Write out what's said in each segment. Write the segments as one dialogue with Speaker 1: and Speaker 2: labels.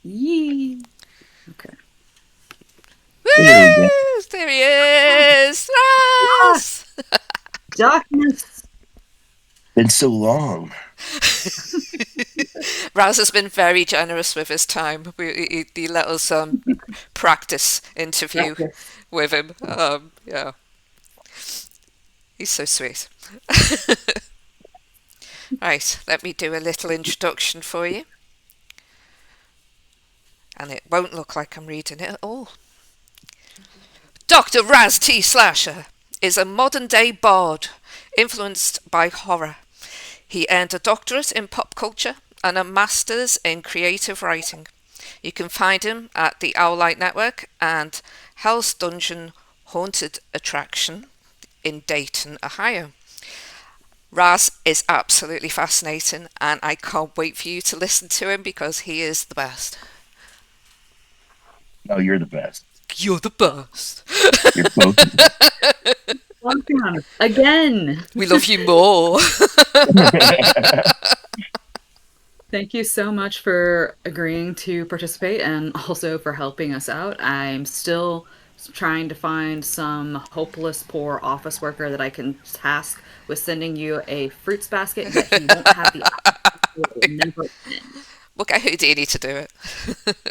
Speaker 1: Yee. Okay.
Speaker 2: There we go.
Speaker 3: Woo! There he is!
Speaker 1: Ah,
Speaker 3: Raz!
Speaker 1: darkness.
Speaker 2: Been so long.
Speaker 3: Raz has been very generous with his time. He let us practice interview
Speaker 1: Darkness.
Speaker 3: with him. Yeah, he's so sweet. Right, let me do a little introduction for you. And it won't look like I'm reading it at all. Dr. Raz T Slasher is a modern day bard influenced by horror. He earned a doctorate in pop culture and a master's in creative writing. You can find him at the Owlite Network and Hell's Dungeon Haunted Attraction in Dayton, Ohio. Raz is absolutely fascinating, and I can't wait for you to listen to him because he is the best.
Speaker 2: No, you're the best.
Speaker 3: You're the best.
Speaker 2: You're both the
Speaker 1: Welcome again.
Speaker 3: We love you more.
Speaker 2: best.
Speaker 1: Thank you so much for agreeing to participate and also for helping us out. I'm still trying to find some hopeless poor office worker that I can task with sending you a fruits basket, yet he won't have the never end.
Speaker 3: We'll get Houdini to do it.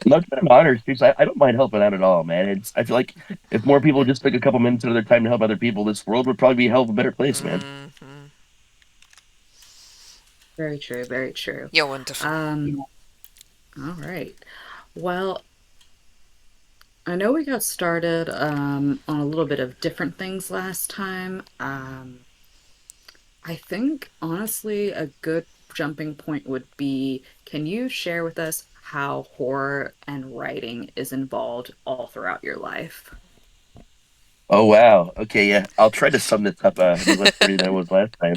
Speaker 2: No, it's been an honor, Steve. I don't mind helping out at all, man. I feel like if more people just took a couple minutes of their time to help other people, this world would probably be a hell of a better place, man.
Speaker 3: Hmm.
Speaker 1: Very true, very true.
Speaker 3: You're wonderful.
Speaker 1: Um, all right. Well, I know we got started on a little bit of different things last time. I think honestly, a good jumping point would be, can you share with us how horror and writing is involved all throughout your life?
Speaker 2: Oh wow. Okay, yeah. I'll try to sum this up a bit less pretty than it was last time.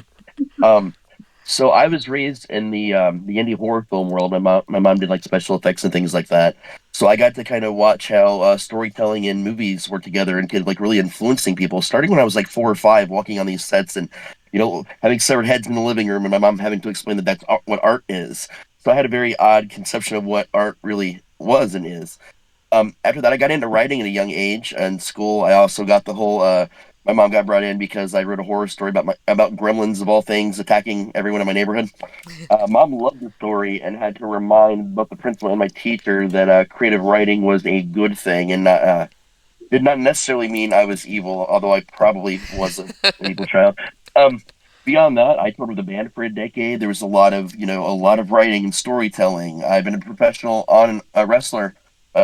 Speaker 2: Um, so I was raised in the indie horror film world. My mom did like special effects and things like that. So I got to kind of watch how storytelling and movies work together and could like really influencing people. Starting when I was like 4 or 5, walking on these sets and having severed heads in the living room, and my mom having to explain that that's what art is. So I had a very odd conception of what art really was and is. After that, I got into writing at a young age in school. I also got the whole. My mom got brought in because I wrote a horror story about gremlins of all things attacking everyone in my neighborhood. Mom loved the story and had to remind both the principal and my teacher that creative writing was a good thing and did not necessarily mean I was evil, although I probably was an evil child. Um, Beyond that, I toured with a band for a decade. There was a lot of writing and storytelling. I've been a professional on a wrestler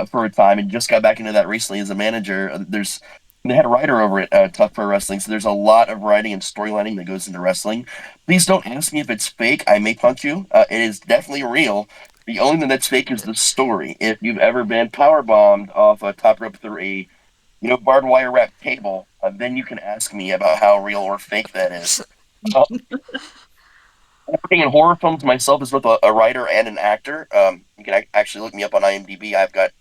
Speaker 2: for a time and just got back into that recently as a manager. There's They had a writer over at Tough Pro Wrestling, so there's a lot of writing and storylining that goes into wrestling. Please don't ask me if it's fake. I may punch you. It is definitely real. The only thing that's fake is the story. If you've ever been power bombed off a top rope through a barbed wire wrapped cable, then you can ask me about how real or fake that is. Uh, Working in horror films myself as both a writer and an actor. You can actually look me up on IMDb. I've got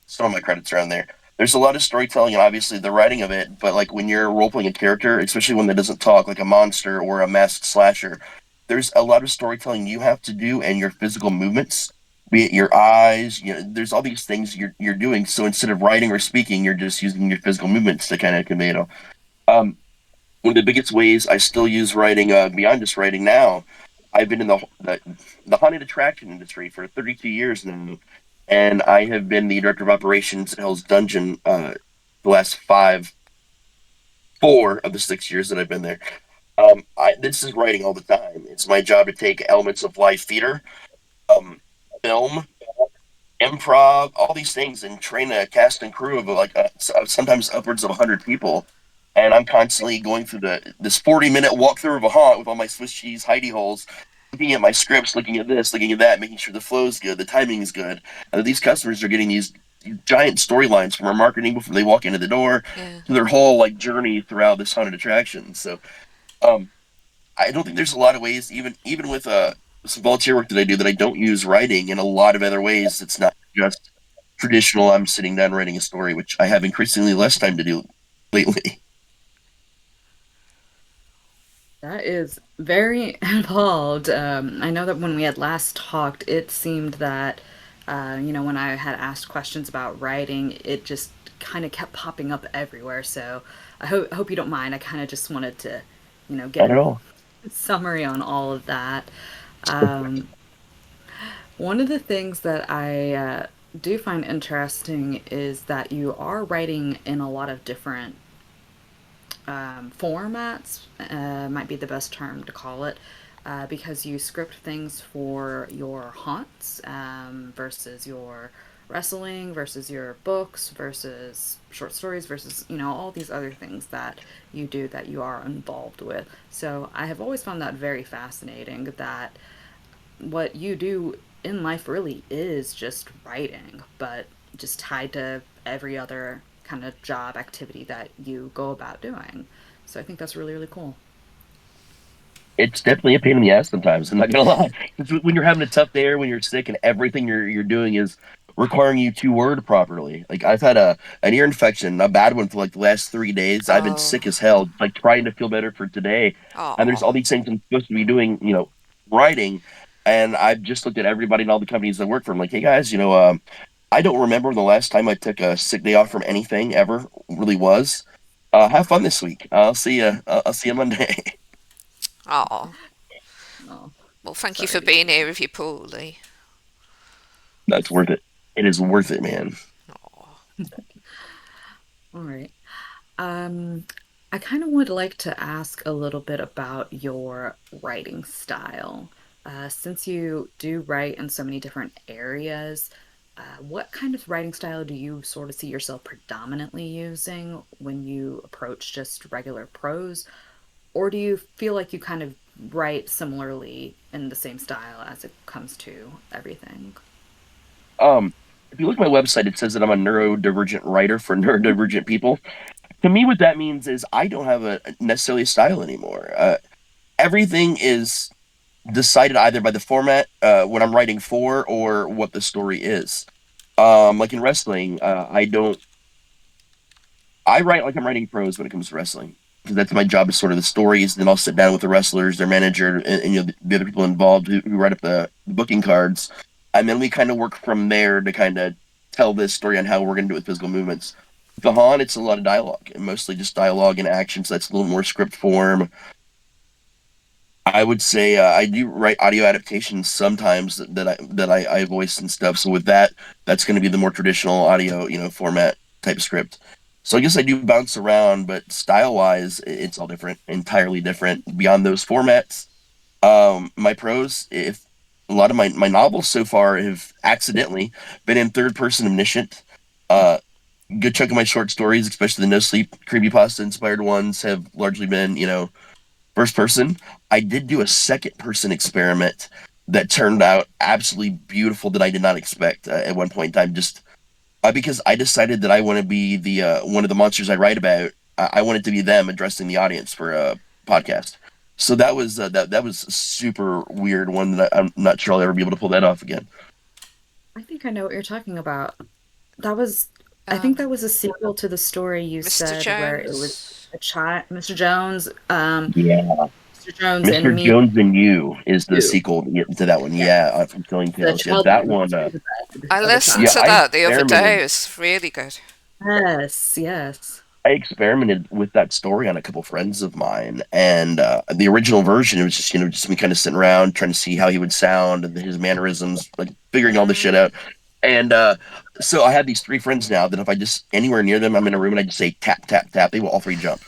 Speaker 2: some of my credits around there. There's a lot of storytelling and obviously the writing of it, but like when you're role playing a character, especially one that doesn't talk, like a monster or a masked slasher, there's a lot of storytelling you have to do and your physical movements, be it your eyes. There's all these things you're doing. So instead of writing or speaking, you're just using your physical movements to kind of convey it all. Um, One of the biggest ways I still use writing beyond just writing now, I've been in the haunted attraction industry for 32 years now, and I have been the director of operations at Hell's Dungeon the last 4 of the 6 years that I've been there. This is writing all the time. It's my job to take elements of live theater, um, film, improv, all these things, and train a cast and crew of sometimes upwards of 100 people. And I'm constantly going through this 40-minute walkthrough of a haunt with all my Swiss cheese hidey holes, looking at my scripts, looking at this, looking at that, making sure the flow is good, the timing is good, and that these customers are getting these giant storylines from our marketing before they walk into the door
Speaker 3: Yeah.
Speaker 2: to their whole like journey throughout this haunted attraction. So um, I don't think there's a lot of ways, even with some volunteer work that I do, that I don't use writing in a lot of other ways. It's not just traditional. I'm sitting down writing a story, which I have increasingly less time to do lately.
Speaker 1: That is very involved. I know that when we had last talked, it seemed that When I had asked questions about writing, it just kind of kept popping up everywhere. So I hope you don't mind. I kind of just wanted to, get
Speaker 2: Not at
Speaker 1: a
Speaker 2: all.
Speaker 1: summary on all of that. Um, One of the things that I do find interesting is that you are writing in a lot of different formats, might be the best term to call it, because you script things for your haunts versus your wrestling versus your books versus short stories versus all these other things that you do that you are involved with. So I have always found that very fascinating, that what you do in life really is just writing, but just tied to every other kind of job activity that you go about doing. So I think that's really, really cool.
Speaker 2: It's definitely a pain in the ass sometimes. I'm not gonna lie. When you're having a tough day or when you're sick and everything you're doing is requiring you to word properly. Like I've had an ear infection, a bad one for like the last 3 days. I've been
Speaker 3: Oh,
Speaker 2: sick as hell, like trying to feel better for today. And there's
Speaker 3: oh,
Speaker 2: all these things I'm supposed to be doing, writing. And I've just looked at everybody and all the companies I work for. I'm like, hey guys, I don't remember the last time I took a sick day off from anything ever. Really was. Have fun this week. I'll see you. I'll see you Monday.
Speaker 3: oh.
Speaker 1: Oh,
Speaker 3: Well, thank you
Speaker 1: sorry
Speaker 3: for
Speaker 1: to hear
Speaker 3: being here
Speaker 1: that.
Speaker 3: with your poorly.
Speaker 2: That's worth it. It is worth it, man.
Speaker 1: All right. Um, I kind of would like to ask a little bit about your writing style. Since you do write in so many different areas, what kind of writing style do you sort of see yourself predominantly using when you approach just regular prose? Or do you feel like you kind of write similarly in the same style as it comes to everything?
Speaker 2: Um, if you look at my website, it says that I'm a neurodivergent writer for neurodivergent people. To me, what that means is I don't have a necessarily a style anymore. Everything is decided either by the format, what I'm writing for, or what the story is. Like in wrestling, I write like I'm writing prose when it comes to wrestling because that's my job is sort of the stories. Then I'll sit down with the wrestlers, their manager, and the other people involved who write up the booking cards, and then we kind of work from there to kind of tell this story on how we're going to do it with physical movements. The Han, it's a lot of dialogue, and mostly just dialogue and action, so that's a little more script form. I would say I do write audio adaptations sometimes that I voice and stuff. So with that, that's going to be the more traditional audio, format type script. So I guess I do bounce around, but style wise, it's all different, entirely different. Beyond those formats, my prose, if a lot of my novels so far have accidentally been in third person omniscient. Uh, Good chunk of my short stories, especially the no sleep creepypasta inspired ones, have largely been, first person. I did do a second person experiment that turned out absolutely beautiful that I did not expect at one point in time. Just because I decided that I want to be the one of the monsters I write about. I wanted to be them addressing the audience for a podcast. So that was a super weird one that I'm not sure I'll ever be able to pull that off again.
Speaker 1: I think I know what you're talking about. That was, I think
Speaker 3: Um,
Speaker 1: that was a sequel to the story you
Speaker 3: Mr.
Speaker 1: said where it was
Speaker 3: Jones.
Speaker 1: a child, Mr. Jones,
Speaker 2: Yeah,
Speaker 1: Mr. Jones
Speaker 2: Mr.
Speaker 1: and Me
Speaker 2: Jones and You is the
Speaker 1: Too.
Speaker 2: sequel to that one. Yeah,
Speaker 1: Yes.
Speaker 2: from Killing
Speaker 1: The
Speaker 2: Tales. Yeah,
Speaker 1: child
Speaker 2: that
Speaker 1: that
Speaker 2: one.
Speaker 1: went to the bed
Speaker 3: I
Speaker 1: of a
Speaker 3: listened
Speaker 2: Yeah,
Speaker 3: to
Speaker 1: child.
Speaker 2: I
Speaker 3: that the other day. It
Speaker 2: experimented
Speaker 3: was really good.
Speaker 1: Yes, yes.
Speaker 2: I experimented with that story on a couple friends of mine, and the original version it was just just me kind of sitting around trying to see how he would sound and his mannerisms, like figuring all this shit
Speaker 3: Mm.
Speaker 2: out. And so I have these three friends now that if I just anywhere near them, I'm in a room and I just say tap tap tap, they will all three jump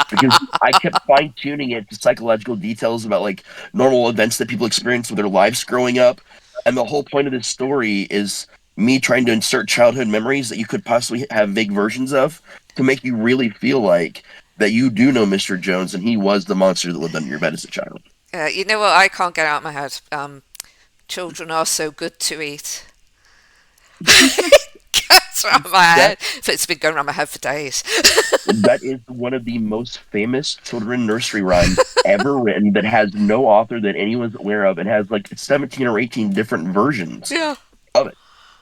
Speaker 2: because I kept fine tuning it to psychological details about like normal events that people experience with their lives growing up. And the whole point of this story is me trying to insert childhood memories that you could possibly have vague versions of to make you really feel like that you do know Mr. Jones and he was the monster that lived under your bed as a child.
Speaker 3: You know what? I can't get out of my head. Children are so good to eat. Gets around my
Speaker 2: That
Speaker 3: head. It's been going around my head for days.
Speaker 2: that is one of the most famous children nursery rhymes ever written that has no author that anyone's aware of. It has like 17 or 18 different versions
Speaker 3: Yeah.
Speaker 2: of it.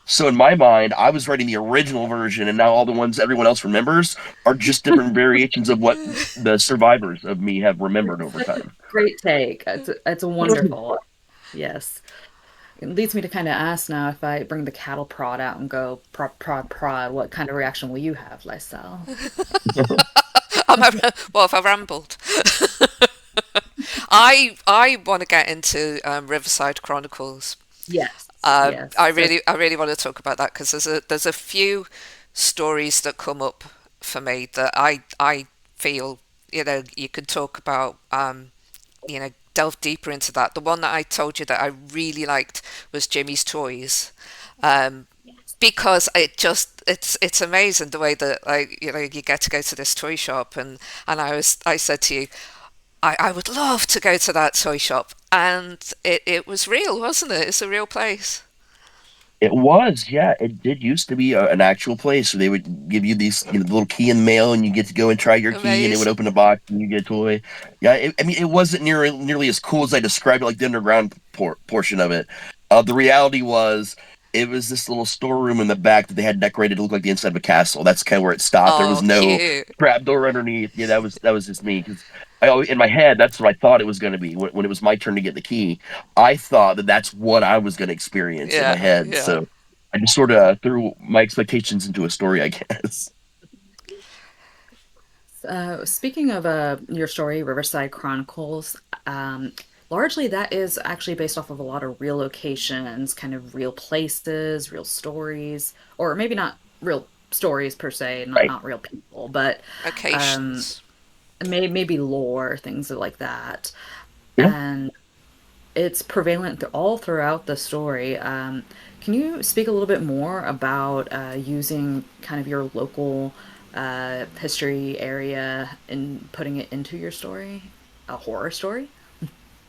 Speaker 2: So in my mind, I was writing the original version, and now all the ones everyone else remembers are just different variations of what the survivors of me have remembered
Speaker 1: It's
Speaker 2: over
Speaker 1: such a
Speaker 2: time.
Speaker 1: great take. It's a wonderful. Yes. it leads me to kind of ask now, if I bring the cattle prod out and go prod, prod, prod, what kind of reaction will you have, Lysel?
Speaker 3: Well, if I rambled, I want to get into Riverside Chronicles.
Speaker 1: Yes, yes.
Speaker 3: I really want to talk about that because there's a few stories that come up for me that I feel you could talk about, delve deeper into that. The one that I told you that I really liked was Jimmy's Toys, um, because it's amazing the way that, like, you get to go to this toy shop, and I said to you, I would love to go to that toy shop, and it was real, wasn't it? It's a real place.
Speaker 2: It was, yeah. It did used to be an actual place where they would give you these, the little key in the mail, and you get to go and try your key, and it would
Speaker 3: Amazing.
Speaker 2: open a box, and you get a toy. Yeah, I mean, it wasn't nearly as cool as I described it, like the underground portion of it. The reality was, it was this little storeroom in the back that they had decorated to look like the inside of a castle. That's kind of where it stopped. There
Speaker 3: Oh,
Speaker 2: was no
Speaker 3: cute.
Speaker 2: trap door underneath. Yeah, that was just me because I always, in my head, that's what I thought it was going to be when it was my turn to get the key. I thought that that's what I was going to experience in my
Speaker 3: Yeah,
Speaker 2: head.
Speaker 3: yeah.
Speaker 2: So I just sort of threw my expectations into a story, I guess.
Speaker 1: Speaking of your story, Riverside Chronicles, um, largely that is actually based off of a lot of real locations, kind of real places, real stories, or maybe not real stories per se, not
Speaker 2: Right.
Speaker 1: not real people, but um,
Speaker 3: Locations.
Speaker 1: maybe lore, things like that.
Speaker 2: Yeah.
Speaker 1: And it's prevalent all throughout the story. Can you speak a little bit more about using kind of your local history area and putting it into your story, a horror story?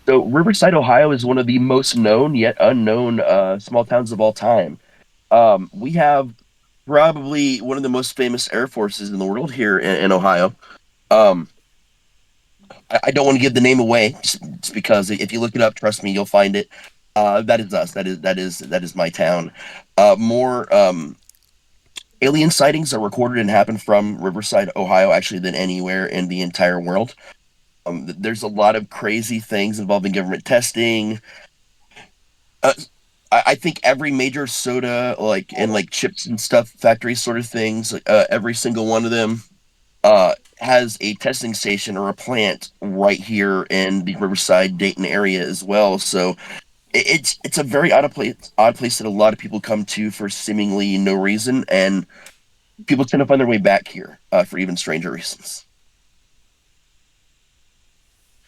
Speaker 2: So Riverside, Ohio is one of the most known yet unknown small towns of all time. We have probably one of the most famous air forces in the world here in Ohio. Um, I don't want to give the name away just because if you look it up, trust me, you'll find it. That is us. That is my town. More alien sightings are recorded and happen from Riverside, Ohio, actually, than anywhere in the entire world. There's a lot of crazy things involving government testing. Uh, I think every major soda, like and like chips and stuff factory sort of things, every single one of them has a testing station or a plant right here in the Riverside Dayton area as well. So it's a very odd place that a lot of people come to for seemingly no reason, and people tend to find their way back here for even stranger reasons.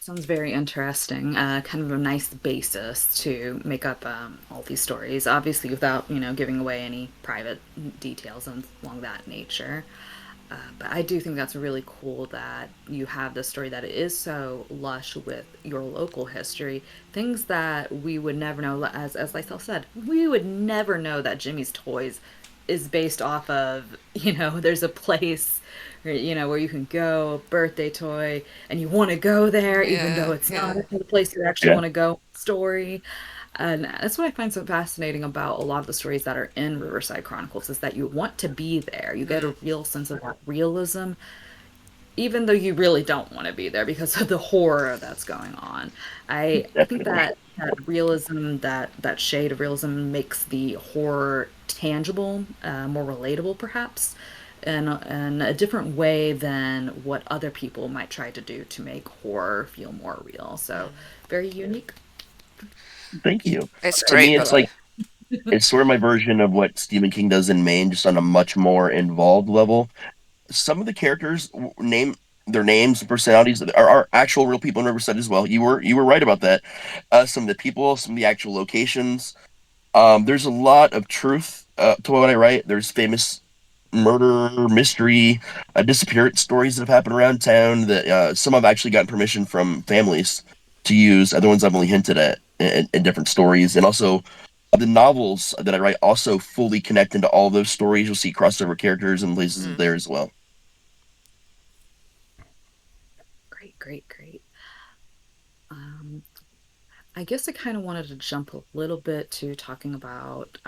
Speaker 1: Sounds very interesting. Kind of a nice basis to make up all these stories, obviously without giving away any private details and along that nature. But I do think that's really cool that you have this story that it is so lush with your local history, things that we would never know. As Lysel said, we would never know that Jimmy's Toys is based off of, there's a place where you can go, birthday toy, and you want to go there even though
Speaker 3: Yeah,
Speaker 1: it's not
Speaker 3: yeah.
Speaker 1: the place you actually
Speaker 2: Yeah,
Speaker 1: want to go story. And that's what I find so fascinating about a lot of the stories that are in Riverside Chronicles is that you want to be there. You get a real sense of that realism, even though you really don't want to be there because of the horror that's going on. I think
Speaker 2: definitely.
Speaker 1: that realism, that shade of realism makes the horror tangible, more relatable perhaps, in a different way than what other people might try to do to make horror feel more real. So very unique.
Speaker 2: Thank you.
Speaker 3: It's a
Speaker 2: To me,
Speaker 3: great
Speaker 2: it's
Speaker 3: book.
Speaker 2: like it's sort of my version of what Stephen King does in Maine, just on a much more involved level. Some of the characters name their names and personalities are actual real people in Riverside as well. You were right about that. Some of the people, some of the actual locations. There's a lot of truth to what I write. There's famous murder, mystery, disappearance stories that have happened around town that some I've actually gotten permission from families to use. Other ones I've only hinted at in different stories, and also the novels that I write also fully connect into all those stories. You'll see crossover characters and places
Speaker 3: Mm.
Speaker 2: there as well.
Speaker 1: Great, great, great. I guess I kind of wanted to jump a little bit to talking about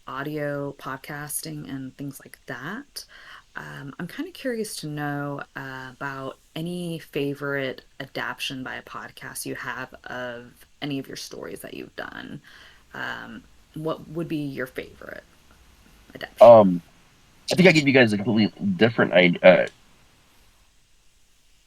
Speaker 1: audio podcasting and things like that. I'm kind of curious to know about any favorite adaptation by a podcast you have of any of your stories that you've done. Um, what would be your favorite adaptation?
Speaker 2: Um, I think I gave you guys a completely different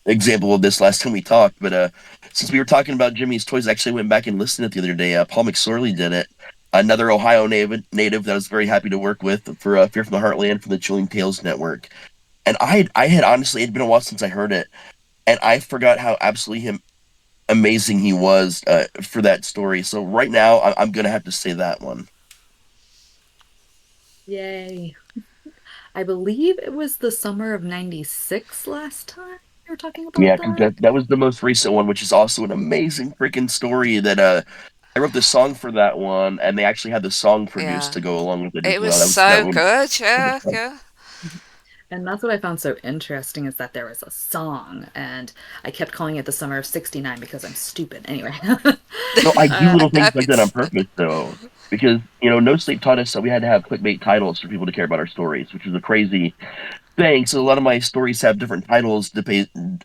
Speaker 2: example of this last time we talked, but since we were talking about Jimmy's Toys, I actually went back and listened to it the other day. Paul McSorley did it, another Ohio native that I was very happy to work with for Fear from the Heartland from the Chilling Tales Network. And I had honestly, it had been a while since I heard it, and I forgot how absolutely amazing he was for that story. So right now, I'm gonna have to say that one.
Speaker 1: Yay. I believe it was the summer of 96 last time you were talking
Speaker 2: Yeah,
Speaker 1: about
Speaker 2: because
Speaker 1: that.
Speaker 2: that was the most recent one, which is also an amazing freaking story that I wrote the song for that one, and they actually had the song produced
Speaker 3: Yeah.
Speaker 2: to go along with it as
Speaker 3: It was
Speaker 2: well. That
Speaker 3: so
Speaker 2: one
Speaker 3: good.
Speaker 2: was
Speaker 3: Yeah,
Speaker 2: fun.
Speaker 3: yeah.
Speaker 1: And that's what I found so interesting is that there was a song, and I kept calling it the summer of 69 because I'm stupid. Anyway.
Speaker 2: No, I do
Speaker 1: uh,
Speaker 2: little
Speaker 3: No,
Speaker 2: things like that on
Speaker 3: it's
Speaker 2: purpose though, because No Sleep taught us that we had to have clickbait titles for people to care about our stories, which is a crazy thing. So a lot of my stories have different titles,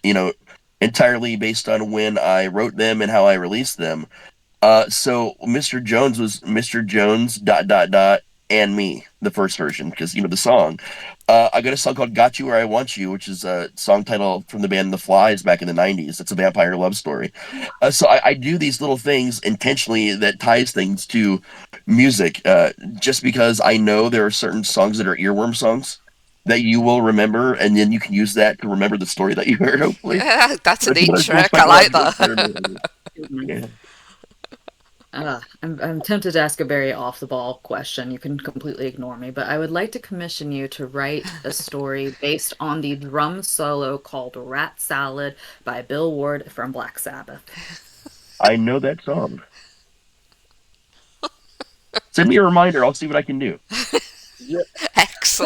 Speaker 2: you know, entirely based on when I wrote them and how I released them. So Mr. Jones was Mr. Jones and me, the first version, because the song. I got a song called "Got You Where I Want You," which is a song title from the band The Flies back in the '90s. It's a vampire love story. So I do these little things intentionally that ties things to music, just because I know there are certain songs that are earworm songs that you will remember, and then you can use that to remember the story that you heard. Hopefully,
Speaker 3: yeah, that's a
Speaker 2: that's
Speaker 3: neat
Speaker 2: another cool
Speaker 3: trick. I like
Speaker 2: psychological
Speaker 3: that.
Speaker 2: experiment. Yeah.
Speaker 1: I'm tempted to ask a very off the ball question. You can completely ignore me, but I would like to commission you to write a story based on the drum solo called Rat Salad by Bill Ward from Black Sabbath.
Speaker 2: I know that song. Send me a reminder. I'll see what I can do.
Speaker 1: Yeah.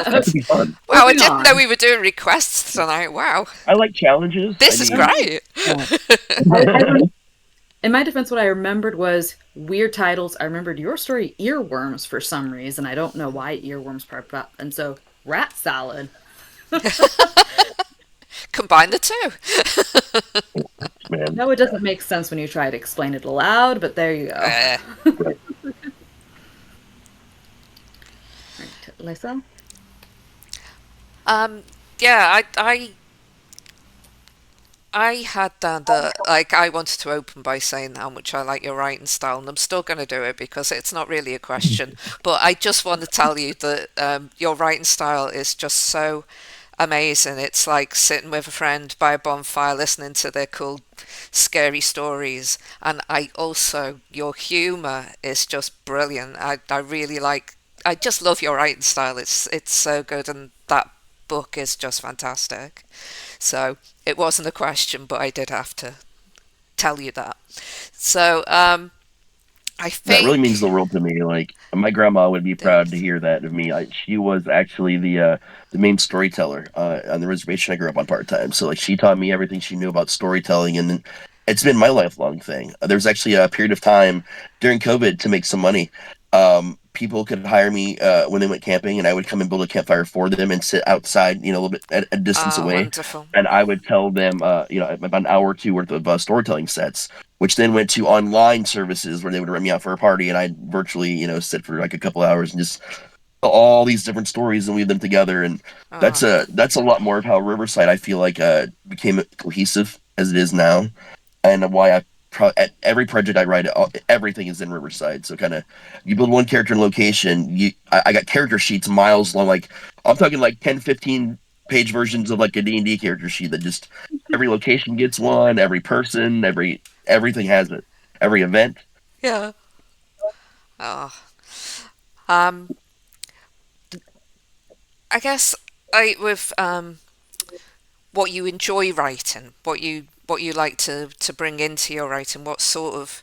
Speaker 2: That could
Speaker 3: Excellent.
Speaker 2: be fun.
Speaker 3: Wow, I
Speaker 1: Moving
Speaker 3: didn't know
Speaker 1: on.
Speaker 3: we were doing requests tonight. Wow.
Speaker 2: I like challenges. I
Speaker 3: This is
Speaker 2: mean,
Speaker 3: great.
Speaker 1: Yeah. In my defense, what I remembered was weird titles. I remembered your story, earworms, for some reason. I don't know why earworms popped up. And so, rat salad.
Speaker 3: Combine the two.
Speaker 2: man.
Speaker 1: No, it doesn't make sense when you try to explain it aloud, but there you go.
Speaker 3: Uh,
Speaker 2: Right.
Speaker 1: Right, Lisa?
Speaker 3: um, yeah, I had the like I wanted to open by saying how much I like your writing style, and I'm still going to do it because it's not really a question. But I just want to tell you that your writing style is just so amazing. It's like sitting with a friend by a bonfire, listening to their cool, scary stories. And I also your humor is just brilliant. I really like. I just love your writing style. It's so good, and that book is just fantastic. So it wasn't a question, but I did have to tell you that. So I
Speaker 2: That really means
Speaker 3: think
Speaker 2: the world to me. Like my grandma would be
Speaker 3: yeah.
Speaker 2: proud to hear that of me. She was actually the main storyteller on the reservation I grew up on part time. So like she taught me everything she knew about storytelling, and then it's been my lifelong thing. There was actually a period of time during COVID to make some money. People could hire me when they went camping, and I would come and build a campfire for them and sit outside, a little bit at a distance
Speaker 3: Ah,
Speaker 2: away,
Speaker 3: wonderful.
Speaker 2: and I would tell them, about an hour or two worth of storytelling sets, which then went to online services where they would rent me out for a party, and I'd virtually, sit for like a couple hours and just tell all these different stories and weave them together. And
Speaker 3: Ah,
Speaker 2: that's a lot more of how Riverside I feel like became cohesive as it is now, and why at every project I write, everything is in Riverside. So kind of you build one character in location. I got character sheets miles long, like I'm talking like 10, 15 page versions of like a D&D character sheet that just every location gets one, every person, everything has it, every event.
Speaker 3: yeah. Ah. Um, I guess I with what you enjoy writing, what you like to bring into your writing, what sort of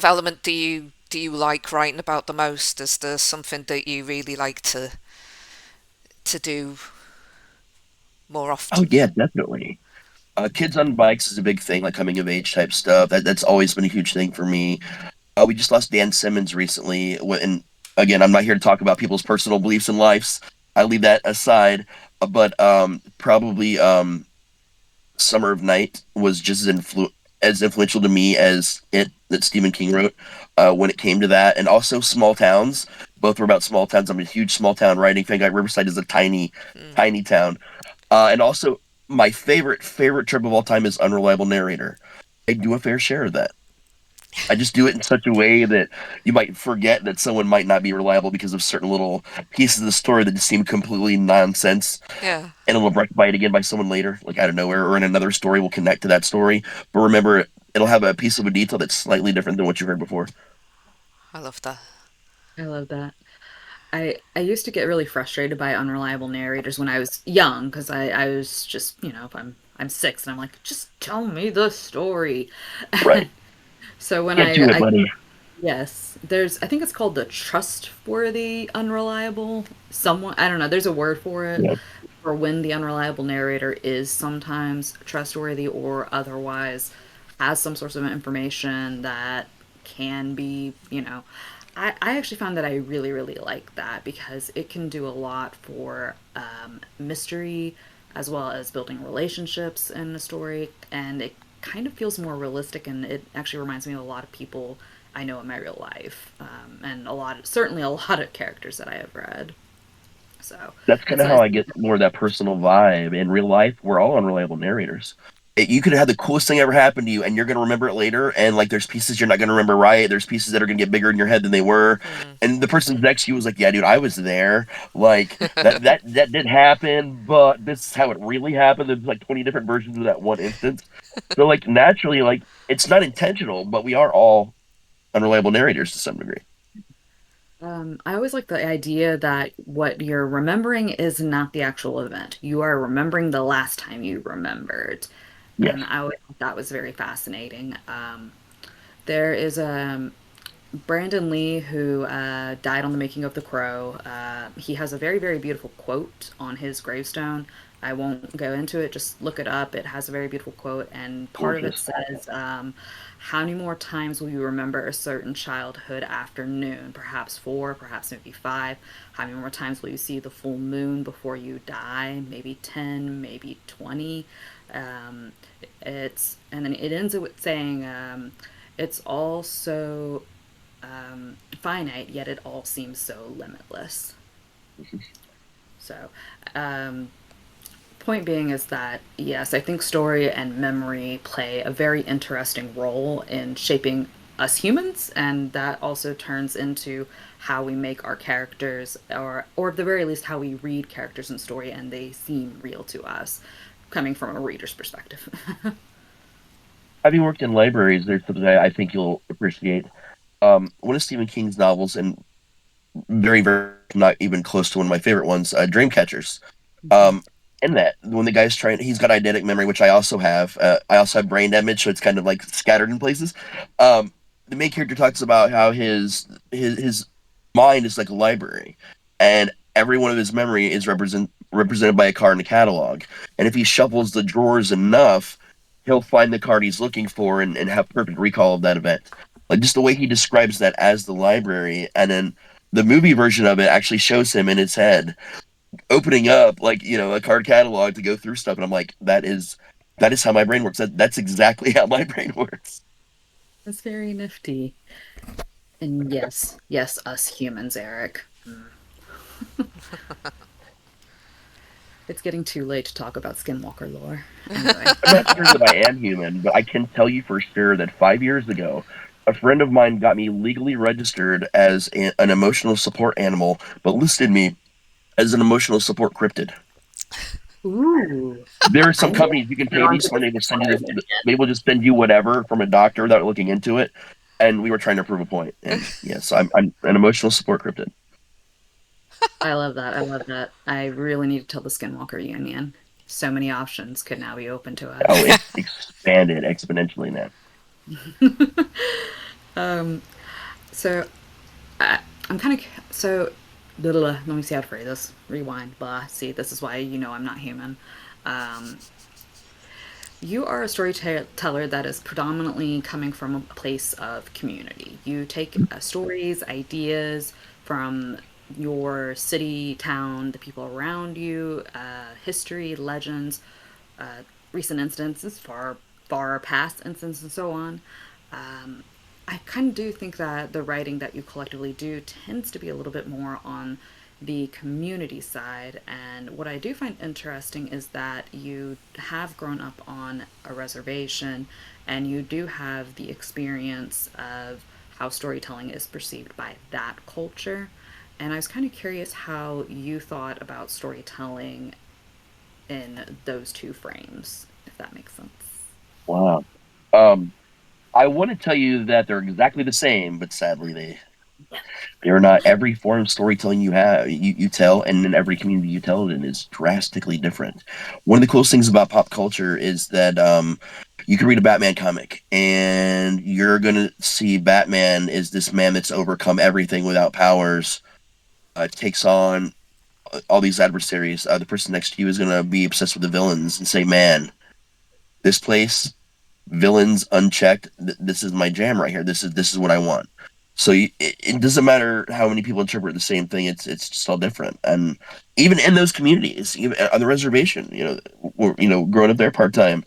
Speaker 3: element do you like writing about the most? Is there something that you really like to do more
Speaker 2: Oh
Speaker 3: often?
Speaker 2: yeah, definitely. Kids on bikes is a big thing, like coming of age type stuff. That's always been a huge thing for me. We just lost Dan Simmons recently, and again, I'm not here to talk about people's personal beliefs and lives. I leave that aside. but probably Summer of Night was just as influential to me as it that Stephen King wrote when it came to that, and also Small Towns. Both were about small towns. I'm a huge small town writing fan guy. Riverside is a tiny town, and also my favorite trip of all time is Unreliable Narrator. I do a fair share of that. I just do it in such a way that you might forget that someone might not be reliable because of certain little pieces of the story that just seem completely nonsense,
Speaker 3: Yeah,
Speaker 2: and it'll rectified again by someone later, like out of nowhere, or in another story will connect to that story. But remember, it'll have a piece of a detail that's slightly different than what you heard before.
Speaker 3: I love that.
Speaker 1: I love that. I used to get really frustrated by unreliable narrators when I was young because I was just, if I'm six and I'm like, just tell me the story.
Speaker 2: Right.
Speaker 1: So when
Speaker 2: Can't do it,
Speaker 1: I
Speaker 2: buddy.
Speaker 1: yes, I think it's called the trustworthy unreliable someone. I don't know. There's a word for it
Speaker 2: Yeah.
Speaker 1: for when the unreliable narrator is sometimes trustworthy or otherwise has some source of information that can be, I actually found that I really, really like that because it can do a lot for mystery as well as building relationships in the story. And it kind of feels more realistic and it actually reminds me of a lot of people I know in my real life, and certainly a lot of characters that I have read. So
Speaker 2: That's kind
Speaker 1: it's
Speaker 2: of how
Speaker 1: nice.
Speaker 2: I get more of that personal vibe. In real life, we're all unreliable narrators. You could have had the coolest thing ever happen to you, and you're going to remember it later. And like, there's pieces you're not going to remember right. There's pieces that are going to get bigger in your head than they were.
Speaker 3: Mm.
Speaker 2: And the person next to you was like, "Yeah, dude, I was there. Like that did happen, but this is how it really happened." There's like 20 different versions of that one instance. So like naturally, like it's not intentional, but we are all unreliable narrators to some degree.
Speaker 1: I always like the idea that what you're remembering is not the actual event. You are remembering the last time you remembered. And
Speaker 2: Yes.
Speaker 1: I always thought that was very fascinating. There is a Brandon Lee, who died on the making of The Crow. He has a very, very beautiful quote on his gravestone. I won't go into it, just look it up. It has a very beautiful quote, and part of it
Speaker 2: Gorgeous.
Speaker 1: says, how many more times will you remember a certain childhood afternoon? Perhaps four, perhaps maybe five. How many more times will you see the full moon before you die? Maybe 10, maybe 20. Um, and then it ends with saying, it's all so finite, yet it all seems so limitless. So, um, point being is that, yes, I think story and memory play a very interesting role in shaping us humans, and that also turns into how we make our characters, or at the very least, how we read characters in story, and they seem real to us, coming from a reader's perspective.
Speaker 2: Having worked in libraries, there's something I think you'll appreciate. One of Stephen King's novels, and very not even close to one of my favorite ones, Dreamcatchers.
Speaker 1: Mhm.
Speaker 2: Um, in that, when the guy's trying, he's got eidetic memory, which I also have. I also have brain damage, so it's kind of like scattered in places. Um, the main character talks about how his mind is like a library, and every one of his memory is represented by a card in a catalog. And if he shuffles the drawers enough, he'll find the card he's looking for and have perfect recall of that event. Like just the way he describes that as the library, and then the movie version of it actually shows him in his head opening up like a card catalog to go through stuff, and I'm like, that is how my brain works. That's exactly how my brain works.
Speaker 1: That's very nifty. And yes, yes, us humans, Eric. It's getting too late to talk about Skinwalker lore. Anyway.
Speaker 2: I'm not sure that I am human, but I can tell you for sure that 5 years ago, a friend of mine got me legally registered as an emotional support animal, but listed me as an emotional support cryptid.
Speaker 1: Ooh,
Speaker 2: There are some
Speaker 1: I need to
Speaker 2: companies you can
Speaker 1: get
Speaker 2: pay
Speaker 1: onto
Speaker 2: these when
Speaker 1: this
Speaker 2: they will send you this.
Speaker 1: conversation.
Speaker 2: They will just send you whatever from a doctor without looking into it. And we were trying to prove a point. And yes, I'm an emotional support cryptid.
Speaker 1: I love that. I love that. I really need to tell the Skinwalker Union. So many options could now be open to
Speaker 2: Oh,
Speaker 1: us.
Speaker 2: it's expanded exponentially now.
Speaker 1: So I, I'm kind of so. Blah, blah, blah. Let me see how to phrase this. Rewind. Blah. See, this is why I'm not human. Um, you are a storyteller that is predominantly coming from a place of community. You take stories, ideas from your city, town, the people around you, history, legends, uh, recent instances, far past instances, and so on. I kind of do think that the writing that you collectively do tends to be a little bit more on the community side. And what I do find interesting is that you have grown up on a reservation and you do have the experience of how storytelling is perceived by that culture. And I was kind of curious how you thought about storytelling in those two frames, if that makes sense.
Speaker 2: Wow. Um, I want to tell you that they're exactly the same, but sadly they're not. Every form of storytelling you tell, and in every community you tell it in is drastically different. One of the coolest things about pop culture is that you can read a Batman comic and you're gonna see Batman is this man that's overcome everything without powers, takes on all these adversaries. The person next to you is gonna be obsessed with the villains and say, "Man, this place villains unchecked. This is my jam right here. This is what I want." So it doesn't matter how many people interpret the same thing. It's just all different. And even in those communities, even on the reservation, growing up there part time,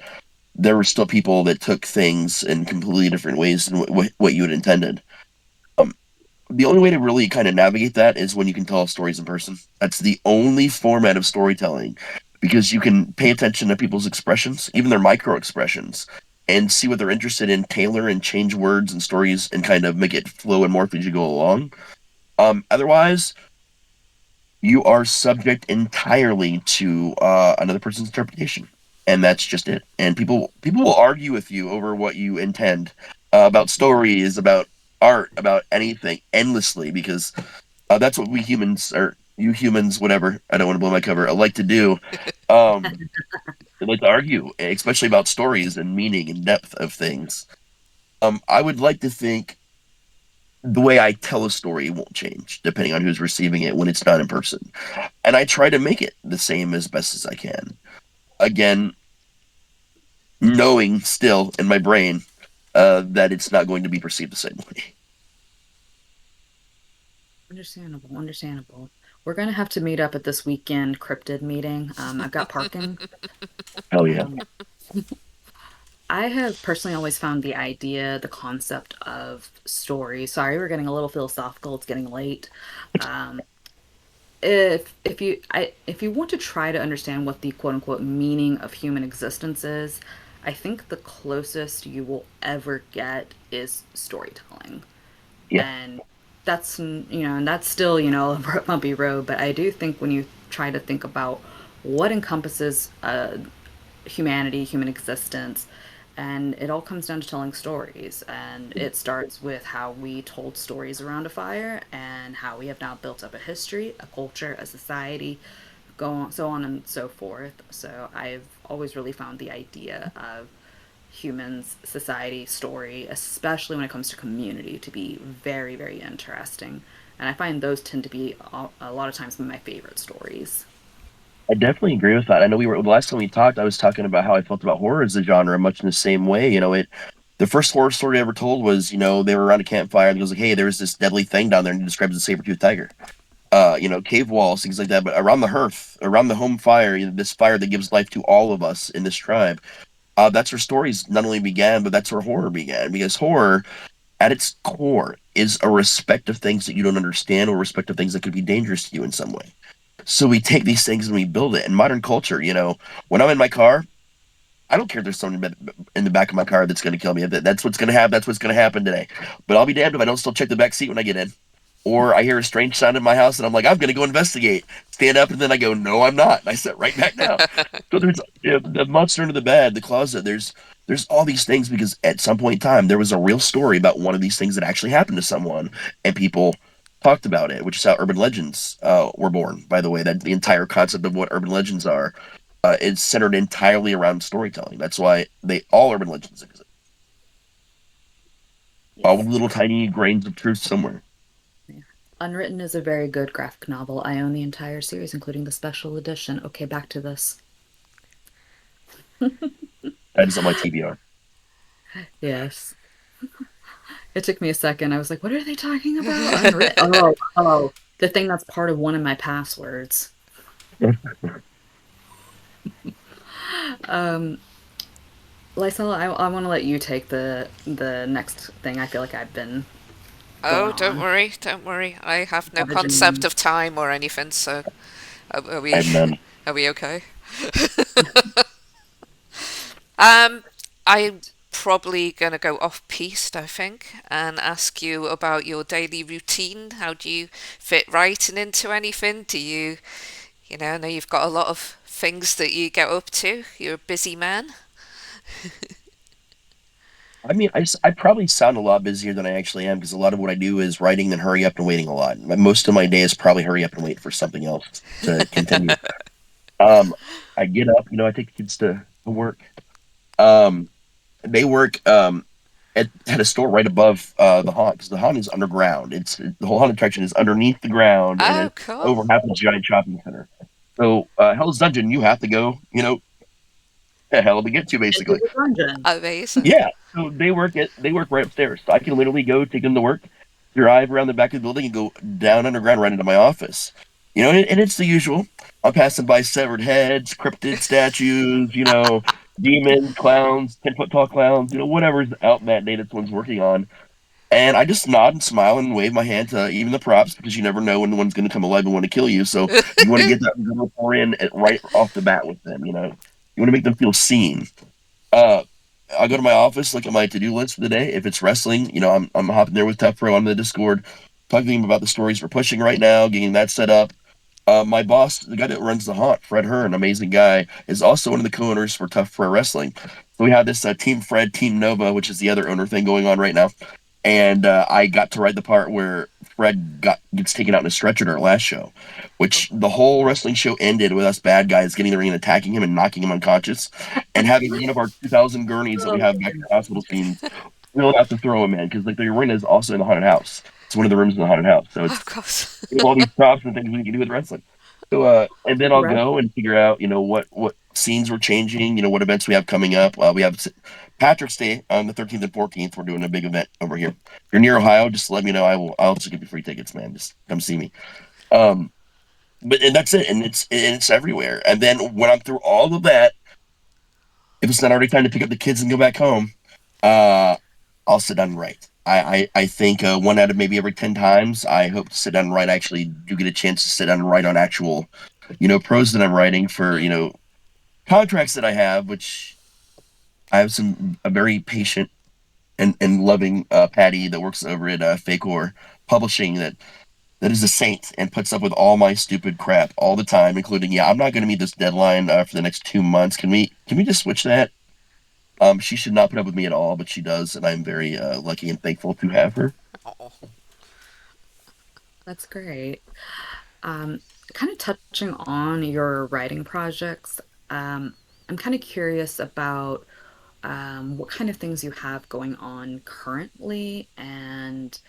Speaker 2: there were still people that took things in completely different ways than what you had intended. Um, the only way to really kind of navigate that is when you can tell stories in person. That's the only format of storytelling because you can pay attention to people's expressions, even their micro expressions, and see what they're interested in, tailor and change words and stories and kind of make it flow and morph as you go along. Otherwise, you are subject entirely to another person's interpretation, and that's just it. And people will argue with you over what you intend about stories, about art, about anything endlessly because that's what we humans or you humans, whatever. I don't want to blow my cover. I like to do. Um, I like to argue, especially about stories and meaning and depth of things. I would like to think the way I tell a story won't change depending on who's receiving it when it's done in person. And I try to make it the same as best as I can. Again, knowing still in my brain that it's not going to be perceived the same way.
Speaker 1: Understandable, understandable. We're gonna have to meet up at this weekend cryptid meeting. I've got parking.
Speaker 2: Hell yeah.
Speaker 1: Um, I have personally always found the idea, the concept of story. Sorry, we're getting a little philosophical. It's getting late. Um, if you want to try to understand what the quote unquote meaning of human existence is, I think the closest you will ever get is storytelling.
Speaker 2: Yeah.
Speaker 1: And and that's still, a bumpy road, but I do think when you try to think about what encompasses humanity, human existence, and it all comes down to telling stories. And it starts with how we told stories around a fire and how we have now built up a history, a culture, a society, go on, so on and so forth. So I've always really found the idea of humans, society, story, especially when it comes to community, to be very, very interesting. And I find those tend to be a lot of times my favorite stories.
Speaker 2: I definitely agree with that. I know the last time we talked, I was talking about how I felt about horror as a genre, much in the same way. The first horror story I ever told was, they were around a campfire and he goes like, "Hey, there's this deadly thing down there," and he describes a saber-toothed tiger. Cave walls, things like that. But around the hearth, around the home fire, this fire that gives life to all of us in this tribe. That's where stories not only began, but that's where horror began. Because horror, at its core, is a respect of things that you don't understand or respect of things that could be dangerous to you in some way. So we take these things and we build it. In modern culture, when I'm in my car, I don't care if there's someone in the back of my car that's going to kill me. That's what's going to happen. That's what's going to happen today. But I'll be damned if I don't still check the back seat when I get in. Or I hear a strange sound in my house and I'm like, I'm going to go investigate. Stand up and then I go, no, I'm not. And I sit right back down. So there's the monster under the bed, the closet. There's all these things because at some point in time there was a real story about one of these things that actually happened to someone, and people talked about it, which is how urban legends were born. By the way, that the entire concept of what urban legends are is centered entirely around storytelling. That's why they all urban legends exist. All with
Speaker 1: Yes.
Speaker 2: little tiny grains of truth somewhere.
Speaker 1: Yeah. Unwritten is a very good graphic novel. I own the entire series, including the special edition. Okay, back to this.
Speaker 2: That is on my TBR.
Speaker 1: Yes. It took me a second. I was like, what are they talking about? Unwritten. Oh, oh. the thing that's part of one of my passwords. Lysel, I want to let you take the next thing. I feel like I've been
Speaker 3: Oh,
Speaker 1: going
Speaker 3: don't
Speaker 1: on.
Speaker 3: worry, don't worry. I have no concept
Speaker 1: Ravaging.
Speaker 3: of time or anything, so are
Speaker 2: I
Speaker 3: we
Speaker 2: have none.
Speaker 3: are we okay? Um, I'm probably gonna go off piste, I think, and ask you about your daily routine. How do you fit writing into anything? I know you've got a lot of things that you get up to. You're a busy man.
Speaker 2: I mean, I probably sound a lot busier than I actually am because a lot of what I do is writing and hurry up and waiting a lot. Most of my day is probably hurry up and wait for something else to continue. Um, I get up, I take the kids to work. Um, they work at a store right above the haunt because the haunt is underground. The whole haunt attraction is underneath the ground and
Speaker 3: Oh,
Speaker 2: it's
Speaker 3: cool.
Speaker 2: over half a giant shopping center. So Hell's Dungeon, you have to go, the hell to get to
Speaker 1: Into
Speaker 2: basically.
Speaker 1: the dungeon.
Speaker 3: Amazing.
Speaker 2: Yeah. So they work right upstairs. So I can literally go take them to work, drive around the back of the building, and go down underground right into my office. And it's the usual. I'm passing by severed heads, cryptid statues, demons, clowns, 10-foot tall clowns, whatever's out that day that someone's working on. And I just nod and smile and wave my hand to even the props because you never know when one's going to come alive and want to kill you. So you want to get that rapport in right off the bat with them. You want to make them feel seen. Uh, I go to my office, look at my to-do list for the day. If it's wrestling, I'm hopping there with Tough Pro on the Discord, talking to him about the stories we're pushing right now, getting that set up. My boss, the guy that runs the haunt, Fred Hearn, amazing guy, is also one of the co-owners for Tough Pro Wrestling. So we have this Team Fred, Team Nova, which is the other owner thing going on right now. And I got to write the part where Fred gets taken out in a stretcher at our last show,
Speaker 3: Oh,
Speaker 2: which the whole wrestling show ended with us bad guys getting in the ring and attacking him and knocking him unconscious, and having one of our 2,000 gurneys that we
Speaker 1: Oh
Speaker 2: have
Speaker 1: my
Speaker 2: back at the
Speaker 1: goodness.
Speaker 2: hospital scenes wheeled out to throw him in because like the arena is also in the haunted house. It's one of the rooms in the haunted house, so
Speaker 3: of
Speaker 2: it's
Speaker 3: course.
Speaker 2: we have all these props and things we can do with wrestling. So and then I'll
Speaker 1: Right.
Speaker 2: go and figure out what scenes we're changing, what events we have coming up. We have Patrick's Day on the 13th and 14th. We're doing a big event over here. If you're near Ohio, just let me know. I'll just give you free tickets, man. Just come see me. Um, but and that's it, and it's everywhere. And then when I'm through all of that, if it's not already time to pick up the kids and go back home, uh, I'll sit down and write. I think one out of maybe every 10 times, I hope to sit down and write. I actually do get a chance to sit down and write on actual, prose that I'm writing for,
Speaker 3: Mm.
Speaker 2: contracts that I have, which I have a very patient and loving Patty that works over at Facor Publishing that is a saint and puts up with all my stupid crap all the time, including, yeah, I'm not going to meet this deadline for the next 2 months. Can we just switch that? She should not put up with me at all, but she does, and I'm very lucky and thankful to have her.
Speaker 3: Oh,
Speaker 1: That's great. Um, Kind of touching on your writing projects, I'm kind of curious about what kind of things you have going on currently and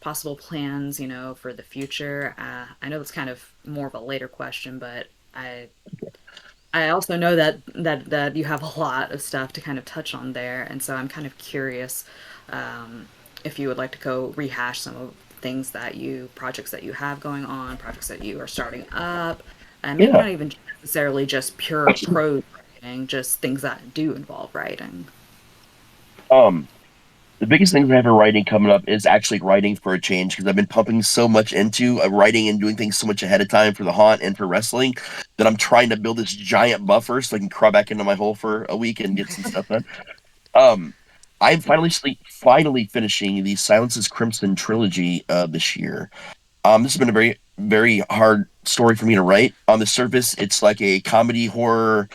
Speaker 1: possible plans, for the future. I know that's kind of more of a later question, but I also know that you have a lot of stuff to kind of touch on there, and so I'm kind of curious if you would like to go rehash some of things projects that you have going on, projects that you are starting up, and maybe
Speaker 2: Yeah.
Speaker 1: not even necessarily just pure prose writing, just things that do involve writing.
Speaker 2: Um, the biggest things I have in writing coming up is actually writing for a change because I've been pumping so much into writing and doing things so much ahead of time for the haunt and for wrestling that I'm trying to build this giant buffer so I can crawl back into my hole for a week and get some stuff done. Um, I'm finally finishing the Silence's Crimson trilogy this year. This has been a very, very hard story for me to write. On the surface, it's like a comedy horror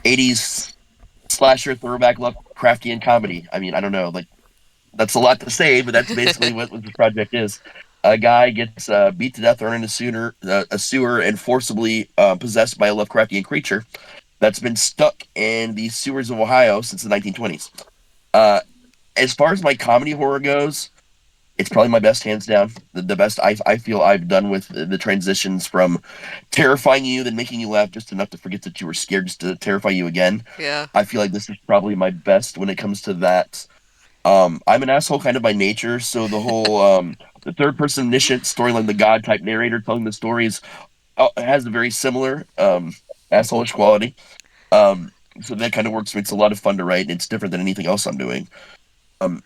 Speaker 2: 80s slasher throwback Lovecraftian comedy. I mean, I don't know, like that's a lot to say, but that's basically what this project is. A guy gets beat to death, thrown in a sewer, and forcibly possessed by a Lovecraftian creature that's been stuck in the sewers of Ohio since the 1920s. Uh, as far as my comedy horror goes, it's probably my best, hands down. The best I feel I've done with the transitions from terrifying you, then making you laugh just enough to forget that you were scared, just to terrify you again.
Speaker 3: yeah.
Speaker 2: I feel like this is probably my best when it comes to that. I'm an asshole kind of by nature, so the whole the third person omniscient storyline, the god type narrator telling the stories has a very similar assholeish quality. Um, so that kind of works for me. It's a lot of fun to write, and it's different than anything else I'm doing. Um,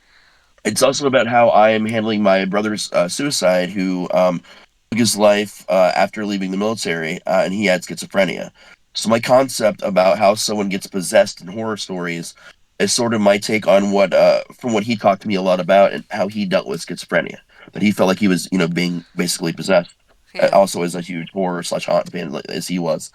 Speaker 2: it's also about how I am handling my brother's suicide, who took his life after leaving the military, and he had schizophrenia. So my concept about how someone gets possessed in horror stories is sort of my take on what, from what he talked to me a lot about, and how he dealt with schizophrenia. That he felt like he was, being basically possessed.
Speaker 3: Yeah.
Speaker 2: Also, as a huge horror slash haunt fan as he was.